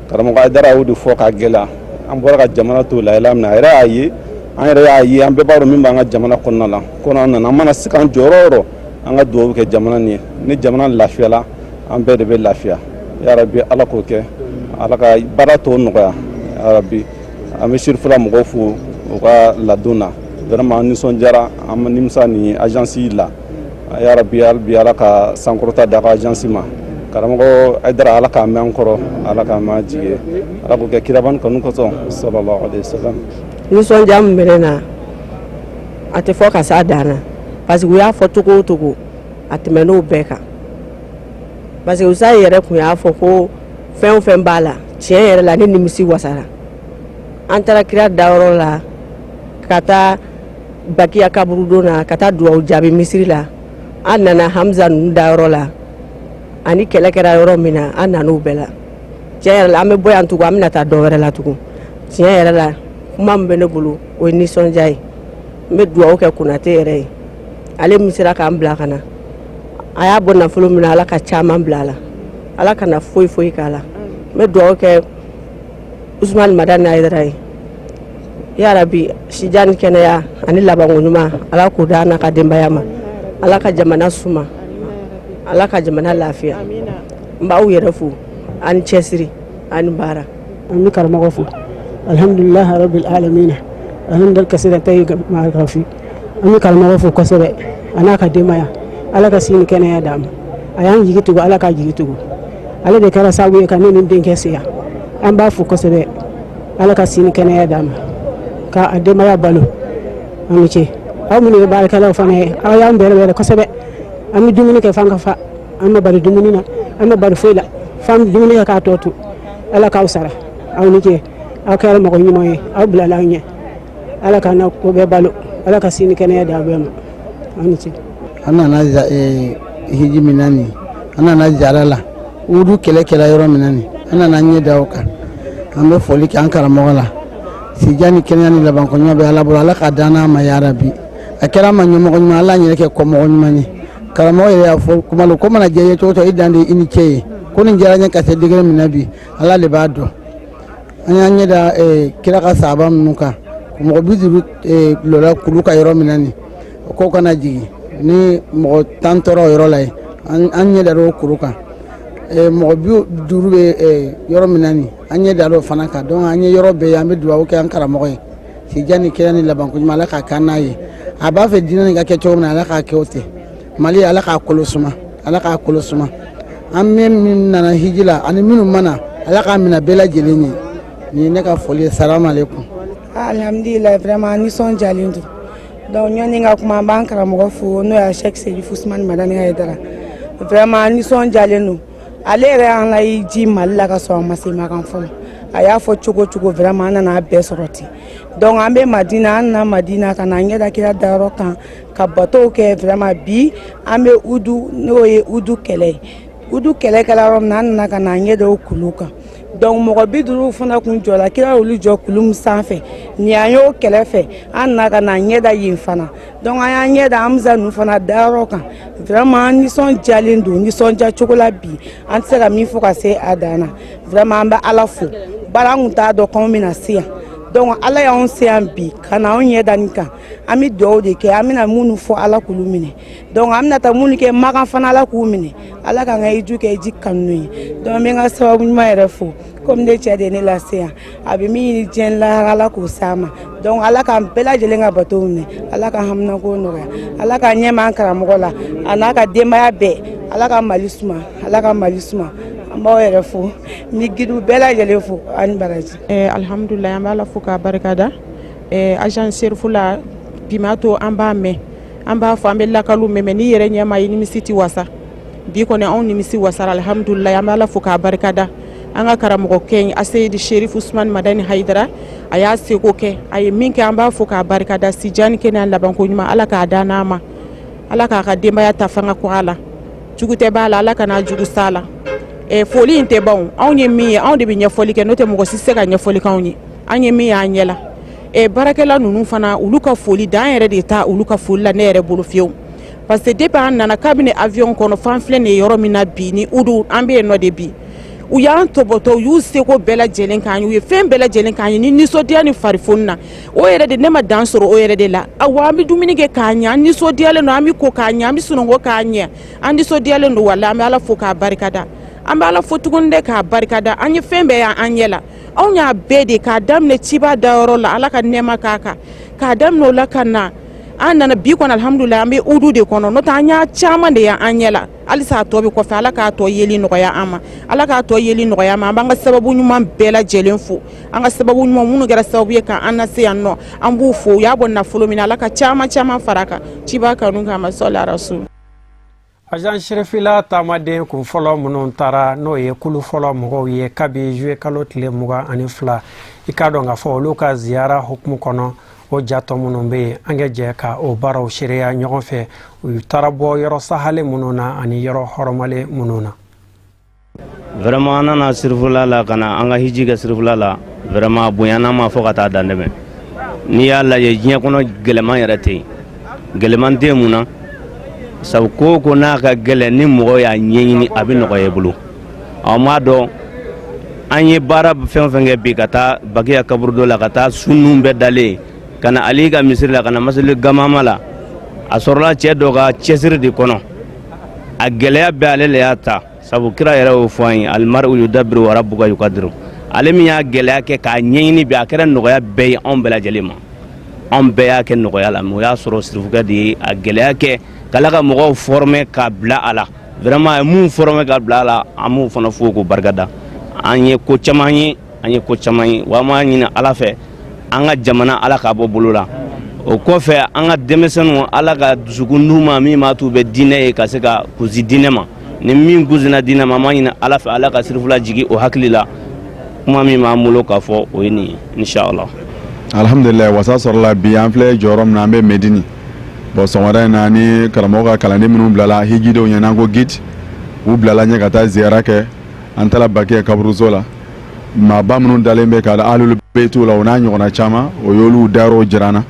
S19: karamɔgɔ Aidara y'o de fɔ ka gɛlɛya an bɔra ka jamana to lahila min na a yɛrɛ y'a ye an yɛrɛ y'a ye an bɛɛ b'a dɔn min b'an ka jamana kɔnɔna la kono an nana an mana se k'an jɔyɔrɔ o yɔrɔ an ka dugawu kɛ jamana nin ye ni jamana lafiyala an bɛɛ de bɛ lafiya ya Rabbi Ala k'o kɛ Ala ka baara tɔw nɔgɔya ya Rabbi an bɛ Sherifila mɔgɔw fo u ka ladon na vraiment an nisɔndiyara an ma nimisa nin agence la ya Rabbi Ala ka sankɔrɔta d'a ka agence ma karamɔgɔ Aidara Ala k'a mɛn an kɔrɔ Ala k'a mɛn an jigi Ala k'o kɛ kirabani kanu kosɔn sallallahu alaihi wasallam.
S20: Nisɔndiya min bɛ ne na a tɛ fɔ ka s'a dan na parce que u y'a fɔ cogo o cogo a tɛmɛn'o bɛɛ kan parce que Usayi yɛrɛ tun y'a fɔ ko fɛn o fɛn b'a la tiɲɛ yɛrɛ la ne nimisi wasara an taara kira dayɔrɔ la ka taa Bakiya kaburu don na ka taa duwawu jaabi misiri la an nana Hamza ninnu dayɔrɔ la ani kɛlɛ kɛra yɔrɔ min na an nan'o bɛɛ la tiɲɛ yɛrɛ la an bɛ bɔ yan tugun an bɛna taa dɔ wɛrɛ la tugun tiɲɛ yɛrɛ la kuma min bɛ ne bolo o ye nisɔndiya ye n bɛ duwawu kɛ Konate yɛrɛ ye ale min sera k'an bila ka na a y'a bɔ nafolo min na Ala ka caman bila a la Ala kana foyi foyi k'a la n bɛ duwawu kɛ Usmani Madani Aidara ye ya Rabbi sija ni kɛnɛya ani labanko ɲuman Ala k'o d'an n'a ka denbaya ma Ala ka jamana suma Ala ka jamana lafiya n b'aw yɛrɛ fo ani cɛsiri ani baara
S21: an bɛ karamɔgɔ fo alhamdulillah rabbil alamin alhamdulillah kasira tayi ma rafi an bɛ karamɔgɔ fo kosɛbɛ a n'a ka denbaya Ala ka sini kɛnɛya d'a ma a y'an jigi tugu Ala ka jigi tugu ale de kɛra sababu ye ka ne ni n denkɛ siya an b'a fo kosɛbɛ Ala ka sini kɛnɛya d'a ma ka a denbaya balo an ni ce aw minnu ye baarakɛlaw fana ye aw y'an bɛrɛbɛrɛ kosɛbɛ an bɛ dumuni kɛ f'an ka fa an ma bari dumuni na an ma bari foyi la f'an dumuni kɛ k'a tɔ to Ala k'aw sara aw ni ce aw kɛra mɔgɔ ɲuman ye aw bilala an ɲɛ Ala ka na ko bɛɛ balo Ala ka sini kɛnɛya d'a bɛɛ ma aw ni ce.
S22: An nana hiji min na nin an nana jara la wudu kɛlɛ kɛra yɔrɔ min na nin an nana ɲɛ da o kan an bɛ foli kɛ an karamɔgɔ la sija ni kɛnɛya ni labanko ɲuman bɛ Ala bolo Ala ka d'an n'a ma ya Rabbi a kɛra an ma ɲɛmɔgɔ ɲuman Ala yɛrɛ kɛ kɔmɔgɔ ɲuman ye karamɔgɔ yɛrɛ y'a fɔ kuma la ko mana diya i ye cogo o cogo i dan de i ni cɛ ye ko nin diyara n ye ka se degré min na bi Ala de b'a dɔn an y'an ɲɛ da kira ka sahaba ninnu kan mɔgɔ 50 lɔra kulu ka yɔrɔ min na nin o ko kana jigin ni mɔgɔ 10 tora o yɔrɔ la yen an ɲɛ dar'o kuru kan mɔgɔ 50 bɛ yɔrɔ min na nin an ɲɛ dar'o fana kan donc an ye yɔrɔ bɛɛ ye an bɛ dugawu kɛ an karamɔgɔ ye sija ni kɛnɛya ni labanko ɲuman Ala ka k'an n'a ye a b'a fɛ diinɛ nin ka kɛ cogo min na Ala k'a kɛ o ten Mali ala k'a kolo suma ala k'a kolo suma an min nana hiji la ani minnu mana ala k'a minɛ bɛɛ lajɛlen ye nin ye ne ka foli ye salamu aleykum.
S8: Alhamdulillah vraiment nisɔndiyalen don donc ɲɔni ka kuma an b'an karamɔgɔ fo n'o y'a Sheikh Serif Usmani Madani Haidara vraiment nisɔndiyalen don ale yɛrɛ y'an laji Mali la ka sɔrɔ a ma se Makan fɔlɔ a y'a fɔ cogo cogo vraiment an nana a bɛɛ sɔrɔ ten donc an bɛ Madina an nana Madina ka na ɲɛda kira dayɔrɔ kan ka bateau kɛ vraiment bi an bɛ Udu n'o ye Udu kɛlɛ ye Udu kɛlɛ kɛla yɔrɔ min na an nana ka na ɲɛda o kulu kan donc mɔgɔ 50 fana kun jɔla kira olu jɔ kulu min sanfɛ ni an y'o kɛlɛ fɛ an nana ka na ɲɛda yen fana donc an y'an ɲɛda Hamza ninnu fana dayɔrɔ kan vraiment an nisɔndiyalen don nisɔndiya cogo la bi an tɛ se ka min fɔ ka se a dan na vraiment an bɛ Ala fo bari an kun t'a dɔn k'anw bɛna se yan donc Ala y'anw se yan bi ka na anw ɲɛda nin kan an bɛ dugawu de kɛ an bɛna minnu fɔ Ala k'olu minɛ donc an bɛna taa minnu kɛ Makan fana Ala k'u minɛ Ala k'an ka hiju kɛ hiji kanu ye donc n bɛ n ka sababu ɲuman yɛrɛ fo comme ne cɛ de ye ne lase yan a bɛ min ɲini diɲɛ lahara Ala k'o s'a ma donc Ala k'an bɛɛ lajɛlen ka bateau minɛ Ala ka haminako nɔgɔya Ala ka ɲɛma an karamɔgɔ la a n'a ka denbaya bɛɛ Ala ka Mali suma Ala ka Mali suma an b'aw yɛrɛ fo n bɛ gidu bɛɛ lajɛlen fo a ni baraji. Alhamdulillah an b'a la fo k'a barikada agence Serifula la bi m'a to an b'a mɛn an b'a fɔ an bɛ lakalu mɛn n'i yɛrɛ ɲɛ ma ye nimisi tɛ wasa bi kɔni anw nimisi wasara alhamdulillah an b'a la fo k'a barikada an ka karamɔgɔ kɛ a Seydi Serif Usmani Madani Haidara a y'a seko kɛ a ye min kɛ an b'a fo k'a barikada sijani kɛnɛya labanko ɲuman Ala k'a da n'a ma Ala k'a ka denbaya ta fanga kɔ a la jugu tɛ b'a la Ala kana jugu s'a la foli in tɛ ban anw ye min ye anw de bɛ ɲɛfɔli kɛ n'o tɛ mɔgɔ si se ka ɲɛfɔli k'anw ye an ye min y'an ɲɛ la baarakɛla ninnu fana olu ka foli da an yɛrɛ de ta olu ka foli la ne yɛrɛ bolo fiyewu parce que depuis an nana kabini avion kɔnɔ f'an filɛ nin ye yɔrɔ min na bi ni Udu an bɛ yen nɔ de bi u y'an tɔbɔtɔ u y'u seko bɛɛ lajɛlen k'an ye u ye fɛn bɛɛ lajɛlen k'an ye ni nisɔndiya ni farifoni na o yɛrɛ de ne ma dan sɔrɔ o yɛrɛ de la wa an bɛ dumuni kɛ k'a ɲɛ an nisɔndiyalen don an bɛ ko k'a ɲɛ an bɛ sunɔgɔ k'a ɲɛ an nisɔndiyalen don wala an bɛ Ala fo k'a barikada an bɛ Ala fo tuguni de k'a barikada an ye fɛn bɛɛ y'an ɲɛ la anw y'a bɛɛ de k'a daminɛ ciba dayɔrɔ la Ala ka nɛɛma k'a kan k'a daminɛ o la ka na an nana bi kɔnɔ alhamdulillah an bɛ Udu de kɔnɔ n'o tɛ an y'a caman de y'an ɲɛ la halisa a tɔ bɛ kɔfɛ Ala k'a tɔ yeli nɔgɔya an ma Ala k'a tɔ yeli nɔgɔya an ma an b'an ka sababu ɲuman bɛɛ lajɛlen fo an ka sababu ɲuman minnu kɛra sababu ye k'an lase yan nɔ an b'u fo u y'a bɔ nafolo min na Ala ka caman caman fara a kan ciba kanu kama sɔli ala rasul.
S2: Agence Serifula taamaden kun fɔlɔ minnu taara n'o ye kulu fɔlɔ mɔgɔw ye kabi juillet kalo tile 22 i k'a dɔn k'a fɔ olu ka ziyara hukumu kɔnɔ o jatɔ minnu bɛ yen an ka jɛ ka o baaraw seereya ɲɔgɔn fɛ u taara bɔ yɔrɔ sahalen minnu na ani yɔrɔ hɔrɔmalen minnu na.
S1: Vraiment an nana Serifula la ka na an ka hiji kɛ Serifula la vraiment bonyana ma fɔ ka taa dan tɛmɛ n'i y'a lajɛ diɲɛ kɔnɔ gɛlɛman yɛrɛ tɛ yen gɛlɛman tɛ mun na sabu ko ko n'a ka gɛlɛn ni mɔgɔ y'a ɲɛɲini a bɛ nɔgɔya i bolo aw m'a dɔn an ye baara fɛn o fɛn kɛ bi ka taa Bakiya kaburu dɔ la ka taa sunun bɛɛ dalen ka na Ali ka misiri la ka na masjid Gamama la a sɔrɔla cɛ dɔ ka cɛsiri de kɔnɔ a gɛlɛya bɛɛ ale le y'a ta sabu kira yɛrɛ y'o fɔ an ye alimaru yudabiru wa rabbuka yukadiru ale min y'a gɛlɛya kɛ k'a ɲɛɲini bi a kɛra nɔgɔya bɛɛ ye anw bɛɛ lajɛlen ma anw bɛɛ y'a kɛ nɔgɔya la mais o y'a sɔrɔ sirifukɛ de ye a gɛlɛya kɛ k'ala ka mɔgɔw former k'a bila a la vraiment a ye mun former k'a bila a la an m'o fana fo k'o barikada an ye ko caman ye wa an b'a ɲini Ala fɛ an ka jamana Ala k'a bɔ bolo la o kɔfɛ an ka denmisɛnninw Ala ka dusukun d'u ma min b'a to u bɛ diinɛ ye ka se ka kusi diinɛ ma ni min kusina diinɛ ma an b'a ɲini Ala fɛ Ala ka Serifula jigi o hakili la kuma min b'an bolo k'a fɔ o ye nin ye inshallah.
S4: Alhamdulillah wasa sɔrɔla bi an filɛ jɔyɔrɔ min na an bɛ Medini bon sɔgɔmada in na ni karamɔgɔ ka kalanden minnu bilala hijidenw ɲɛna an ko guide u bilala ɲɛ ka taa ziyara kɛ an taara Bakiya kaburuso la maaba minnu dalen bɛ ka ahlul beytu la o n'a ɲɔgɔnna caman o y'olu dayɔrɔw jira an na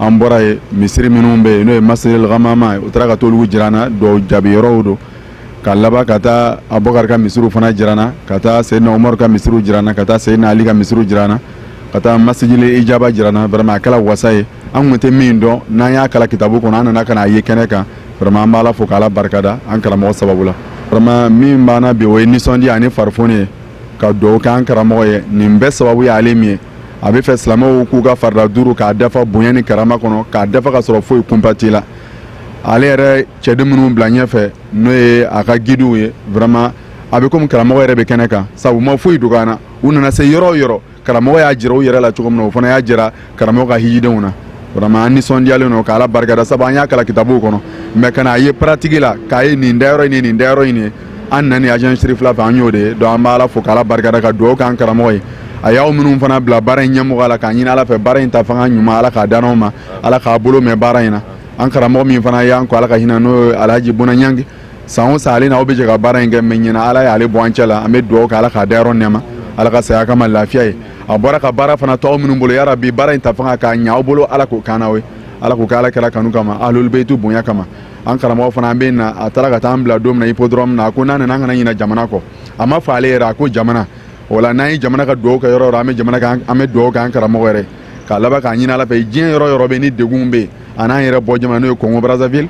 S4: an bɔra ye misiri minnu bɛ yen n'o ye masjidil Gamama o taara ka t'olu jira an na dɔw jaabi yɔrɔw don ka laban ka taa Abubakar ka misiriw fana jira an na ka taa Seyidina Umaru ka misiriw jira an na ka taa Seyidina Ali ka misiriw jira an na ka taa masjidil Ijaba jira an na vraiment a kɛla wasa ye an kun tɛ min dɔn n'an y'a kala kitabu kɔnɔ an nana ka na ye kɛnɛ kan vraiment an b'a la fo k'Ala barikada an karamɔgɔ sababu la vraiment min b'an na bi o ye nisɔndiya ani farifoni ye ka dugawu kɛ an karamɔgɔ ye nin bɛɛ sababu ye ale min ye a bɛ fɛ silamɛw k'u ka farida duuru k'a dafa bonya ni karama kɔnɔ k'a dafa ka sɔrɔ foyi kunpa t'i la ale yɛrɛ cɛden minnu bila ɲɛfɛ n'o ye a ka gidiw ye vraiment a bɛ komi karamɔgɔ yɛrɛ bɛ kɛnɛ kan sabu ma foyi dogo an na u nana se yɔrɔ o yɔrɔ karamɔgɔ y'a jira u yɛrɛ la cogo min na o fana y'a jira karamɔgɔ ka hijidenw na vraiment an nisɔndiyalen don k'ala barikada sabu an y'a kalan kitabuw kɔnɔ mais kana a ye pratique la k'a ye nin dayɔrɔ in ye nin dayɔrɔ in ye an nani agent Chérif fɛ an y'o de ye donc an bɛ ala fo k'ala barikada ka dugawu k'an karamɔgɔ ye a y'aw minnu fana bila baara in ɲɛmɔgɔ la k'a ɲini ala fɛ baara in ta fanga ɲuman ala k'a dan'aw ma ala k'a bolo mɛn baara in na an karamɔgɔ min fana y'an kɔ ala ka hinɛ n'o ye Alhaji Buna Ɲangi san o san ale n'aw bɛ jɛ ka baara in kɛ mais ɲina ala y'ale bɔ an cɛ la an bɛ dugawu kɛ ala k'a dayɔrɔ nɛɛma ala ka saya kama lafiya ye a bɔra ka baara fana tɔw minnu bolo yarabi baara in ta fanga k'a ɲɛ aw bolo ala k'o k'an na ye ala k'o kɛ ala kɛra kanu kama ahlul beitu bonya kama an karamɔgɔ fana an bɛ na a taara ka taa an bila don min na hippodrome na a ko n'an nana an kana ɲina jamana kɔ a ma fɔ ale yɛrɛ a ko jamana wala n'an ye jamana ka dugawu kɛ yɔrɔ o yɔrɔ an bɛ jamana kan an bɛ dugawu kɛ an karamɔgɔ yɛrɛ k'a laban k'a ɲini ala fɛ diɲɛ yɔrɔ o yɔrɔ bɛ ni degun bɛ yen a n'an yɛrɛ bɔ jamana n'o ye Congo Brazzaville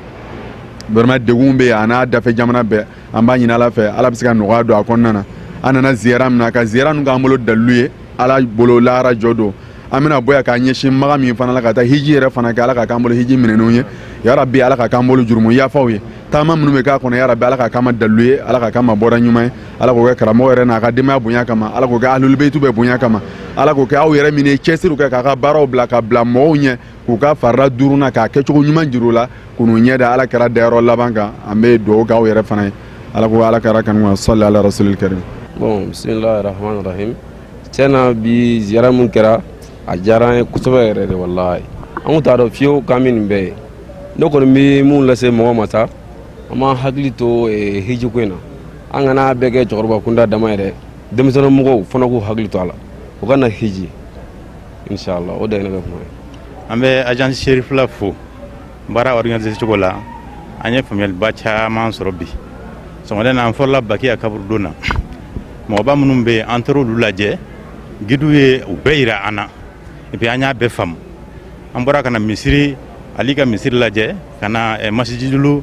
S4: vraiment degun bɛ yen a n'a dafɛ jamana bɛɛ an b'a ɲini ala fɛ ala bɛ se ka nɔgɔya don a kɔnɔna na an nana ziyara min na ka ziyara ninnu k'an bolo dalilu ye ala bolo lahara jɔ don an bɛna bɔ yan k'a ɲɛsin maga min fana la ka taa hiji yɛrɛ fana kɛ ala ka k'an bolo hiji minɛnenw ye yarabi ala ka k'an bolo jurumu yafaw ye taama minnu bɛ k'a kɔnɔ yarabi ala ka k'an ma dalilu ye ala ka k'an ma bɔda ɲuman ye ala k'o kɛ karamɔgɔ yɛrɛ n'a ka denbaya bonya kama ala k'o kɛ ahlul beitu bɛɛ bonya kama ala k'o kɛ aw yɛrɛ min ye cɛsiriw kɛ k'a ka baaraw bila ka bila mɔgɔw ɲɛ k'u ka farida duuruna k'a kɛcogo ɲuman jiru la k'u n'u ɲɛ da ala kɛra dayɔrɔ laban kan an bɛ dugawu kɛ aw yɛrɛ fana ye ala k'o ala kɛra kanu kan sɔli ala rasulil karim.
S5: Bon bisimilahi rahmani rahim tiɲɛna bi ziyara mun kɛra a diyara an ye kosɛbɛ yɛrɛ de walahi an tun t'a dɔn fiyewu k'an bɛ nin bɛɛ ye ne kɔni bɛ mun lase mɔgɔ ma sa an m'an hakili to hiji ko in na an kana bɛɛ kɛ cɛkɔrɔba kunda dama ye dɛ denmisɛnninmɔgɔw fana k'u hakili to a la u ka na hiji inshallah o de ye ne ka kuma ye.
S7: an bɛ agence Chérif la fo baara organiser cogo la an ye faamuyaliba caman sɔrɔ bi sɔgɔmada in na an fɔlɔla Bakiya kaburu don na mɔgɔba minnu bɛ yen an taara olu lajɛ gidu ye u bɛɛ yira an na et puis an y'a bɛɛ faamu an bɔra ka na misiri ali ka misiri lajɛ ka na masjidulu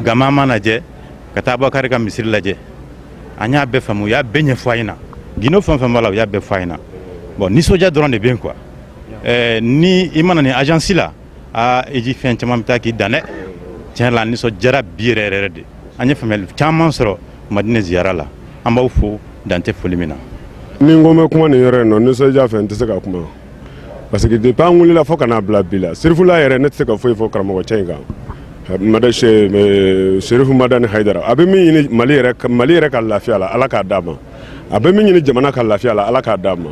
S7: gamama lajɛ ka taa Abubakari ka misiri lajɛ an y'a bɛɛ faamu u y'a bɛɛ ɲɛfɔ an ɲɛna gindo fɛn fɛn b'a la u y'a bɛɛ fɔ an ɲɛna bon nisɔndiya dɔrɔn de bɛ yen quoi ni i mana nin agence la hiji fɛn caman bɛ taa k'i dan dɛ tiɲɛ la nisɔndiyara bi yɛrɛ yɛrɛ de an ye faamuyali caman sɔrɔ Madinɛ ziyara la an b'aw fo dan tɛ foli min na.
S23: ni n ko n bɛ kuma nin yɔrɔ in na nisɔndiya fɛ n tɛ se ka kuma parce que depuis an wulila fo ka n'a bila bi la Chérifula yɛrɛ ne tɛ se ka foyi fɔ karamɔgɔ cɛ in kan Chérif Madani Haidara a bɛ min ɲini Mali yɛrɛ ka lafiya la ala k'a d'a ma a bɛ min ɲini jamana ka lafiya la ala k'a d'a ma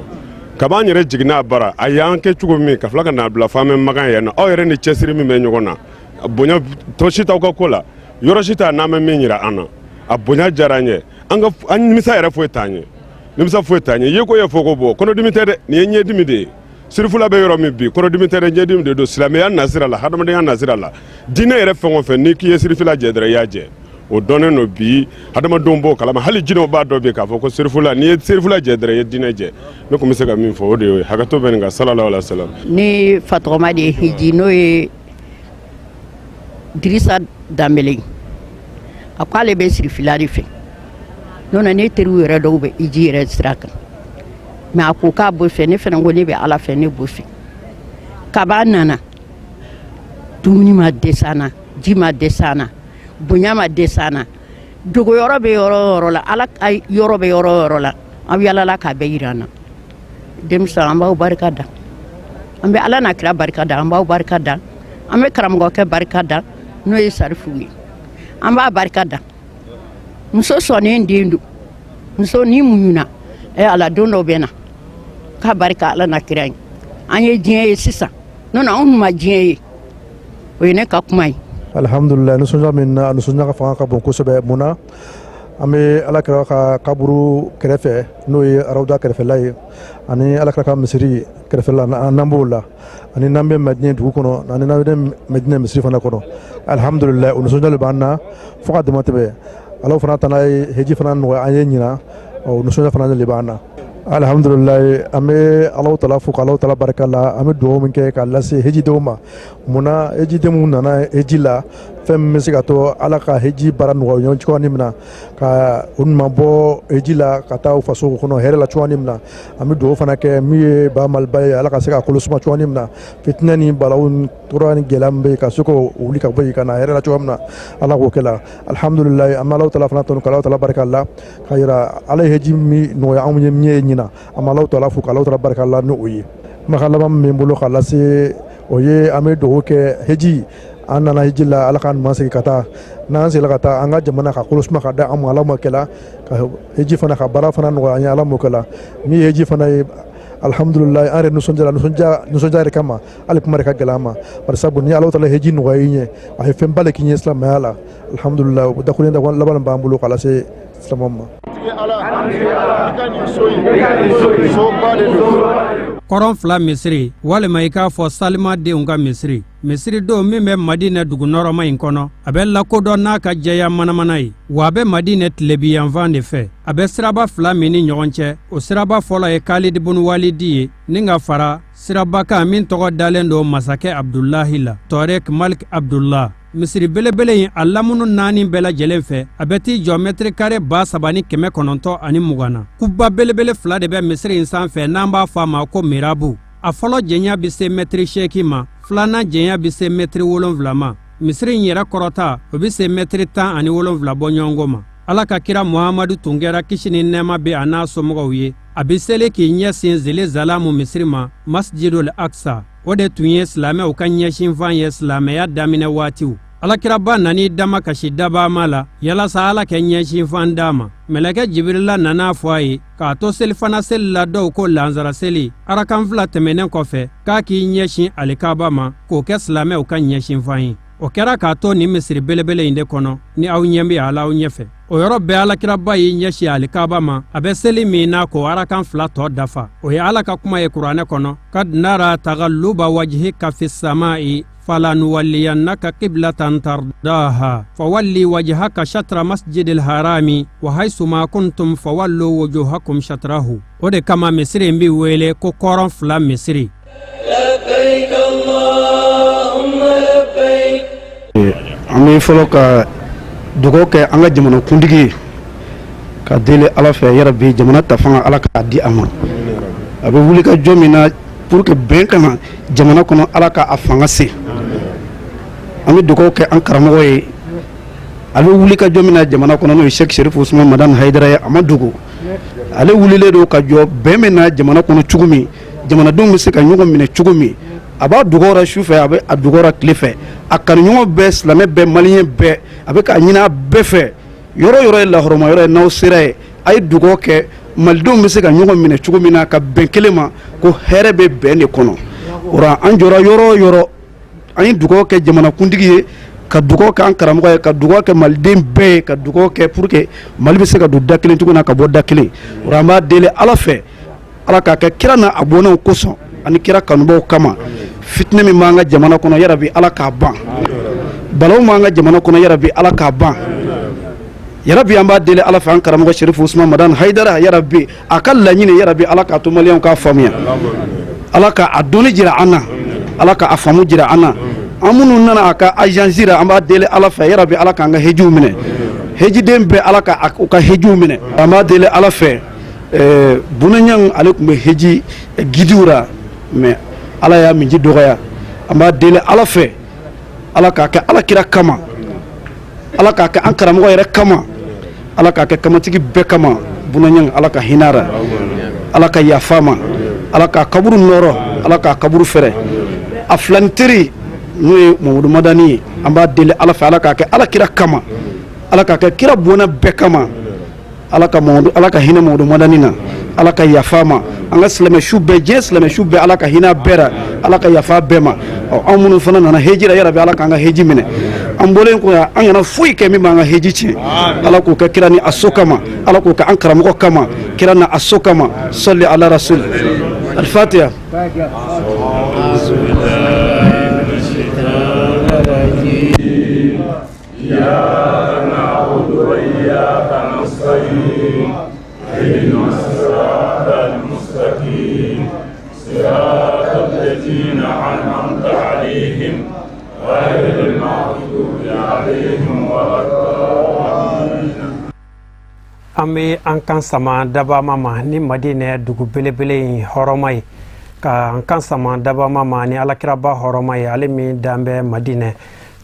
S23: kab'an yɛrɛ jiginna a bara a y'an kɛ cogo min ka tila ka n'a bila f'an bɛ magan yan nɔ aw yɛrɛ ni cɛsiri min bɛ ɲɔgɔn na bonya tɔ si t'aw ka ko la yɔrɔ si t'a n'an bɛ min yira an na a bonya diyara an ye an nimisa yɛrɛ foyi t'an ye nimisa foyi t'an ye ye ko ye fɔ ko bɔ kɔnɔdimi tɛ dɛ nin ye ɲɛdimi de ye Chérifula bɛ yɔrɔ min bi kɔnɔdimi tɛ dɛ ɲɛdimi de don silamɛya nasira la hadamadenya nasira la diinɛ yɛrɛ fɛn o fɛn n'i k'i ye Chérifula jɛ dɔrɔn i y'a jɛ o dɔnnen don bi hadamadenw b'o kalama hali jinɛw b'a dɔn bi k'a fɔ ko Chérifula n'i ye Chérifula jɛ dɔrɔn i ye diinɛ jɛ ne tun bɛ se ka min fɔ o de ye hakɛto bɛ nin kan sallallahu alaihi wa sallam.
S24: ni fatɔgɔma de ye hiji n'o ye Dirisa Danbele a ko ale bɛ Chérifula de fɛ n'o na ne teriw yɛrɛ dɔw bɛ hiji yɛrɛ sira kan mais a ko k'a b'o fɛ ne fana ko ne bɛ ala fɛ ne b'o fɛ kab'a nana dumuni ma dɛsɛ an na ji ma dɛsɛ an na bonya ma dɛsɛ an na dogo yɔrɔ bɛ yɔrɔ o yɔrɔ la ala yɔrɔ bɛ yɔrɔ o yɔrɔ la an bɛ yalala k'a bɛɛ yira an na denmisɛn an b'aw barika da an bɛ ala n'a kira barika da an b'aw barika da an bɛ karamɔgɔkɛ barika da n'o ye Sarifu ye an b'a barika da muso sɔnnen den don muso ni muɲuna ala don dɔ bɛ na k'a barika ala n'a kira ye an ye diɲɛ ye sisan n'o tɛ anw ma diɲɛ ye o ye ne ka kuma ye.
S25: alhamdulillah nisɔndiya min na a nisɔndiya ka fanga ka bon kosɛbɛ mun na an bɛ ala kira ka kaburu kɛrɛfɛ n'o ye arawuda kɛrɛfɛla ye ani ala kira ka misiri kɛrɛfɛla n'an b'o la ani n'an bɛ Madinɛ dugu kɔnɔ ani n'an bɛ Madinɛ misiri fana kɔnɔ alhamdulillah o nisɔndiya de b'an na fo ka dama tɛmɛ ala fana ta n'a ye hiji fana nɔgɔya an ye ɲina o nisɔndiya fana de b'an na alhamdulillah an bɛ Alahu Taala fo k'Alahu Taala barika la an bɛ dugawu min kɛ k'a lase hijidenw ma mun na hijidenw nana hiji la fɛn min bɛ se ka to ala ka heji baara nɔgɔya ɲɔgɔn cogoya min na ka u ɲuman bɔ heji la ka taa u faso kɔnɔ hɛrɛ la cogoya min na an bɛ dugawu fana kɛ min ye ba maliba ye ala ka se ka kolo suma cogoya min na fitinɛ ni balawu ni tɔɔrɔ ni gɛlɛya min bɛ yen ka se k'o wuli ka bɔ yen ka na hɛrɛ la cogoya min na ala k'o kɛ la alihamudulilayi an bɛ alahu taala fana tanu ka alahu taala barika la ka yira ala ye heji min nɔgɔya anw ye min ye ɲinan an bɛ alahu taala fo ka alahu taala barika la ni o ye kumakan laban min bɛ n bolo ka lase o ye an bɛ dugawu kɛ heji an nana heji la ala k'an ɲuman segin ka taa n'an segin ka taa an ka jamana ka kolo suma ka da an ma ala m'o kɛla ka heji fana ka baara fana nɔgɔya an ye ala m'o kɛla min ye heji fana ye alhamdulilayi an yɛrɛ nisɔndiya yɛrɛ kama hali kuma de ka gɛlɛn an ma bari sabu ni ala taala heji nɔgɔya i ɲɛ a ye fɛnba de k'i ɲɛ silamɛya la alhamdulilayi o dakuruɲɛ laban b'an bolo k'a lase silamɛw ma.
S2: kɔrɔn fila misiri walima i k'a fɔ salimadenw ka misiri misiridenw min bɛ madinɛ dugunɔrɔma in kɔnɔ a bɛ lakodɔn n'a ka jɛya manamana ye wa a bɛ madinɛ tilebiyanfan de fɛ a bɛ siraba fila min ni ɲɔgɔn cɛ o siraba fɔlɔ ye kalidi bun walidi ye ni ka fara sirabakan min tɔgɔ dalen don masakɛ abdulahi la tɔrek malik abdullah misiri belebele in a lamunu naani bɛɛ lajɛlen fɛ a bɛ t'i jɔ mɛtiri kare 3,920 na kuba belebele fila de bɛ misiri in sanfɛ n'an b'a fɔ a ma ko mirabu a fɔlɔ jɛnya bɛ se mɛtiri 8 ma filanan jɛnya bɛ se mɛtiri 7 ma misiri in yɛrɛ kɔrɔta o bɛ se mɛtiri 17 bɔ ɲɔgɔn ma ala ka kira muhamadu tun kɛra kisi ni nɛɛma bɛ a n'a somɔgɔw ye a bɛ seli k'i ɲɛsin zelezalamu misiri ma masjidul aksa o de tun ye silamɛw ka ɲɛsinfan ye silamɛya daminɛ waatiw alakiraba nani dama kasi dabama la yalasa ala kɛ ɲɛsinfan d'a ma mɛlɛkɛ jibirila nana fɔ a ye k'a to selifana seli la dɔw ko lansara seli arakan fila tɛmɛnen kɔfɛ k'a k'i ɲɛsin alikaba ma k'o kɛ silamɛw ka ɲɛsinfan ye o kɛra k'a to nin misiri belebele in de kɔnɔ ni aw ɲɛ bɛ ala aw ɲɛfɛ o yɔrɔ bɛɛ alakiraba y'i ɲɛsin alikaba ma a bɛ seli min na k'o arakan fila tɔ dafa o ye ala ka kuma ye kuranɛ kɔnɔ kad nara tagaluba wajhika fi samai فلنولينك قبلة ترضاها فولي وجهك شطر مسجد الحرام وحيث ما كنتم فولوا وجوهكم شطره ودي كما مصري بي ويلي كو كورن فلا مصري
S6: لبيك اللهم لبيك
S9: ami folo ka dogo ke anga jamana kundigi ka dele ala fe yara bi jamana ta fanga ala ka di ama abe wuli ka jomina pour que ben kana jamana kono ala ka afanga se ami dogo ke an karamo ye ale wuli ka jomina jamana kono no Sheikh Sharif Usman Madan Haidara ya amadugo ale wulile do ka jo bemena jamana kono cugumi jamana dum mi se ka nyugo mine cugumi aba dugora shufe abe adugora klife akar nyugo be islamé be malien be abe ka nyina be fe yoro yoro la horoma yoro naw sire ay dugo ke maldum mi se ka nyugo mine cugumi na ka benkelema ko herebe be ne kono ora anjora yoro yoro ani dugo ke jamana kundigi ka dugo ke an karamo ka dugo ke maldem be ka dugo ke pour que malbe se ka do dakelen tuguna ka bo dakelen ora ma dele ala fe ala ka ke kirana abona ko so ani kira kanubaw kama fitne mi manga jamana kono ya rabbi ala ka ban balaw manga jamana kono ya rabbi ala ka ban ya rabbi amba dele ala fa an karamo Sharif Usman Madan Haidara ya rabbi akalla nyine ya rabbi ala ka to maliyan ka famiya ala ka adoni jira ana ala ka afamu jira ana amunu nana aka ajanzira amba dele ala fa ya rabbi ala ka nga heju mine heji dembe ala ka heju mine amba dele ala fa bunanyang alaikum heji gidura me ala ya minji dogaya amba dele ala fe ala ka ala kira kama ala ka an karamo yere kama ala ka kama tigi be kama bunanyang ala ka hinara ala ka yafama ala ka kaburu noro ala ka kaburu fere aflantiri no Mamadou Madani amba dele ala fe ala ka ala kira kama ala ka kira bona be kama ala ka Mamadou ala ka hina Mamadou Madani na ala ka yafama anga silame shubbe je silame shubbe ala ka hina bera ala ka yafa bema amunu fana na hejira ya rabbi ala ka anga heji mine ambolen ko an yana fuyi ke mi manga heji ci ala ko ka kirani asokama ala ko ka an karamo kama kirana asokama salli ala rasul al-fatiha
S6: ya na'budu wa iyyaka nasta'in ihdinas siratal mustaqim siratal ladzina an'amta 'alaihim ghayril maghdubi 'alaihim عليهم ولا الضالين.
S2: an bɛ an kan sama dabama ma ni madinɛ dugu belebele in hɔrɔma ye ka an kan sama dabama ma ni alakiraba hɔrɔma ye ale min dan bɛ madinɛ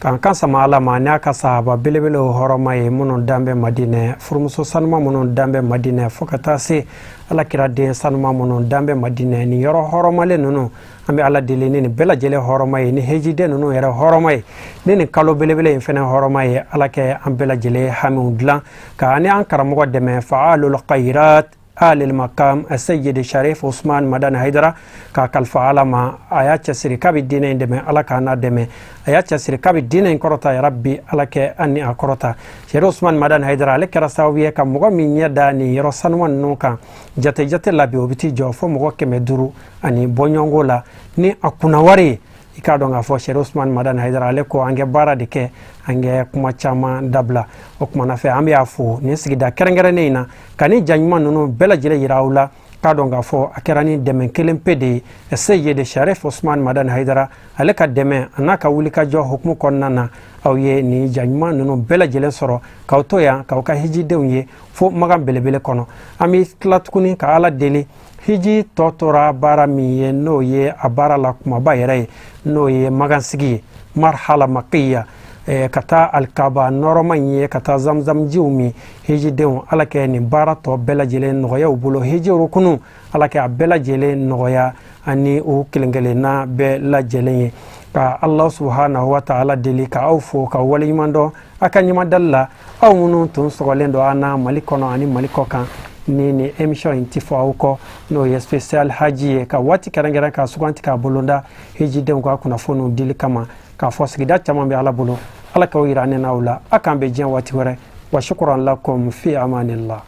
S2: ka an kan sama ala ma ni a ka sahaba belebelew hɔrɔma ye minnu dan bɛ madinɛ furumuso sanuma minnu dan bɛ madinɛ fo ka taa se alakira den sanuma minnu dan bɛ madinɛ ni yɔrɔ hɔrɔmalen ninnu an bɛ ala deli ni nin bɛɛ lajɛlen hɔrɔma ye ni hejiden ninnu yɛrɛ hɔrɔma ye ni nin kalo belebele in fɛnɛ hɔrɔma ye ala kɛ an bɛɛ lajɛlen hamiw dilan ka ani an karamɔgɔ dɛmɛ fa'alul khairat alil makam sayyid sharif usman madan haidara ka kalifa ala ma a y'a cɛsiri k'a bɛ diinɛ in dɛmɛ ala k'a n'a dɛmɛ a y'a cɛsiri k'a bɛ diinɛ in kɔrɔta yarabi ala kɛ an ni a kɔrɔta sharif usman madan haidara ale kɛra sababu ye ka mɔgɔ min ɲɛ da nin yɔrɔ sanuman ninnu kan jate la bi o bɛ t'i jɔ fo mɔgɔ 500 ani bɔɲɔgɔnko la ni a kunna wari ye i k'a dɔn k'a fɔ sharif usman madan haidara ale ko an kɛ baara de kɛ an kɛ kuma caman dabila o kumana fɛ an bɛ y'a fo nin sigida kɛrɛnkɛrɛnnen in na ka ni jaɲuman ninnu bɛɛ lajɛlen yira aw la k'a dɔn k'a fɔ a kɛra ni dɛmɛ kelen pe de ye sayyid sharif usman madan haidara ale ka dɛmɛ a n'a ka wulikajɔ hukumu kɔnɔna na aw ye nin jaɲuman ninnu bɛɛ lajɛlen sɔrɔ k'aw to yan k'aw ka hijidenw ye fo magan belebele kɔnɔ an bɛ tila tuguni ka ala deli hiji tɔ tora baara min ye n'o ye a baara la kumaba yɛrɛ ye n'o ye magansigi ye marhala makiya ka taa alikaba nɔrɔma in ye ka taa zamzamjiw min hijidenw ala kɛ nin baara tɔ bɛɛ lajɛlen nɔgɔya u bolo hiji rukunu ala kɛ a bɛɛ lajɛlen nɔgɔya ani u kelen-kelenna bɛɛ lajɛlen ye ka ala subhanahu wa ta'ala deli ka aw fo ka waleɲuman dɔn a ka ɲumadali la aw minnu tun sɔgɔlen don an na mali kɔnɔ ani mali kɔ kan ni émission in ti fɔ aw kɔ n'o ye spécial haji ye ka waati kɛrɛnkɛrɛn ka suganti k'a bolonda hijidenw ka kunnafoniw dili kama k'a fɔ sigida caman bɛ ala bolo ala k'aw yira ne n'aw la a k'an bɛ diɲɛ waati wɛrɛ wa shukran lakum fi amanillah.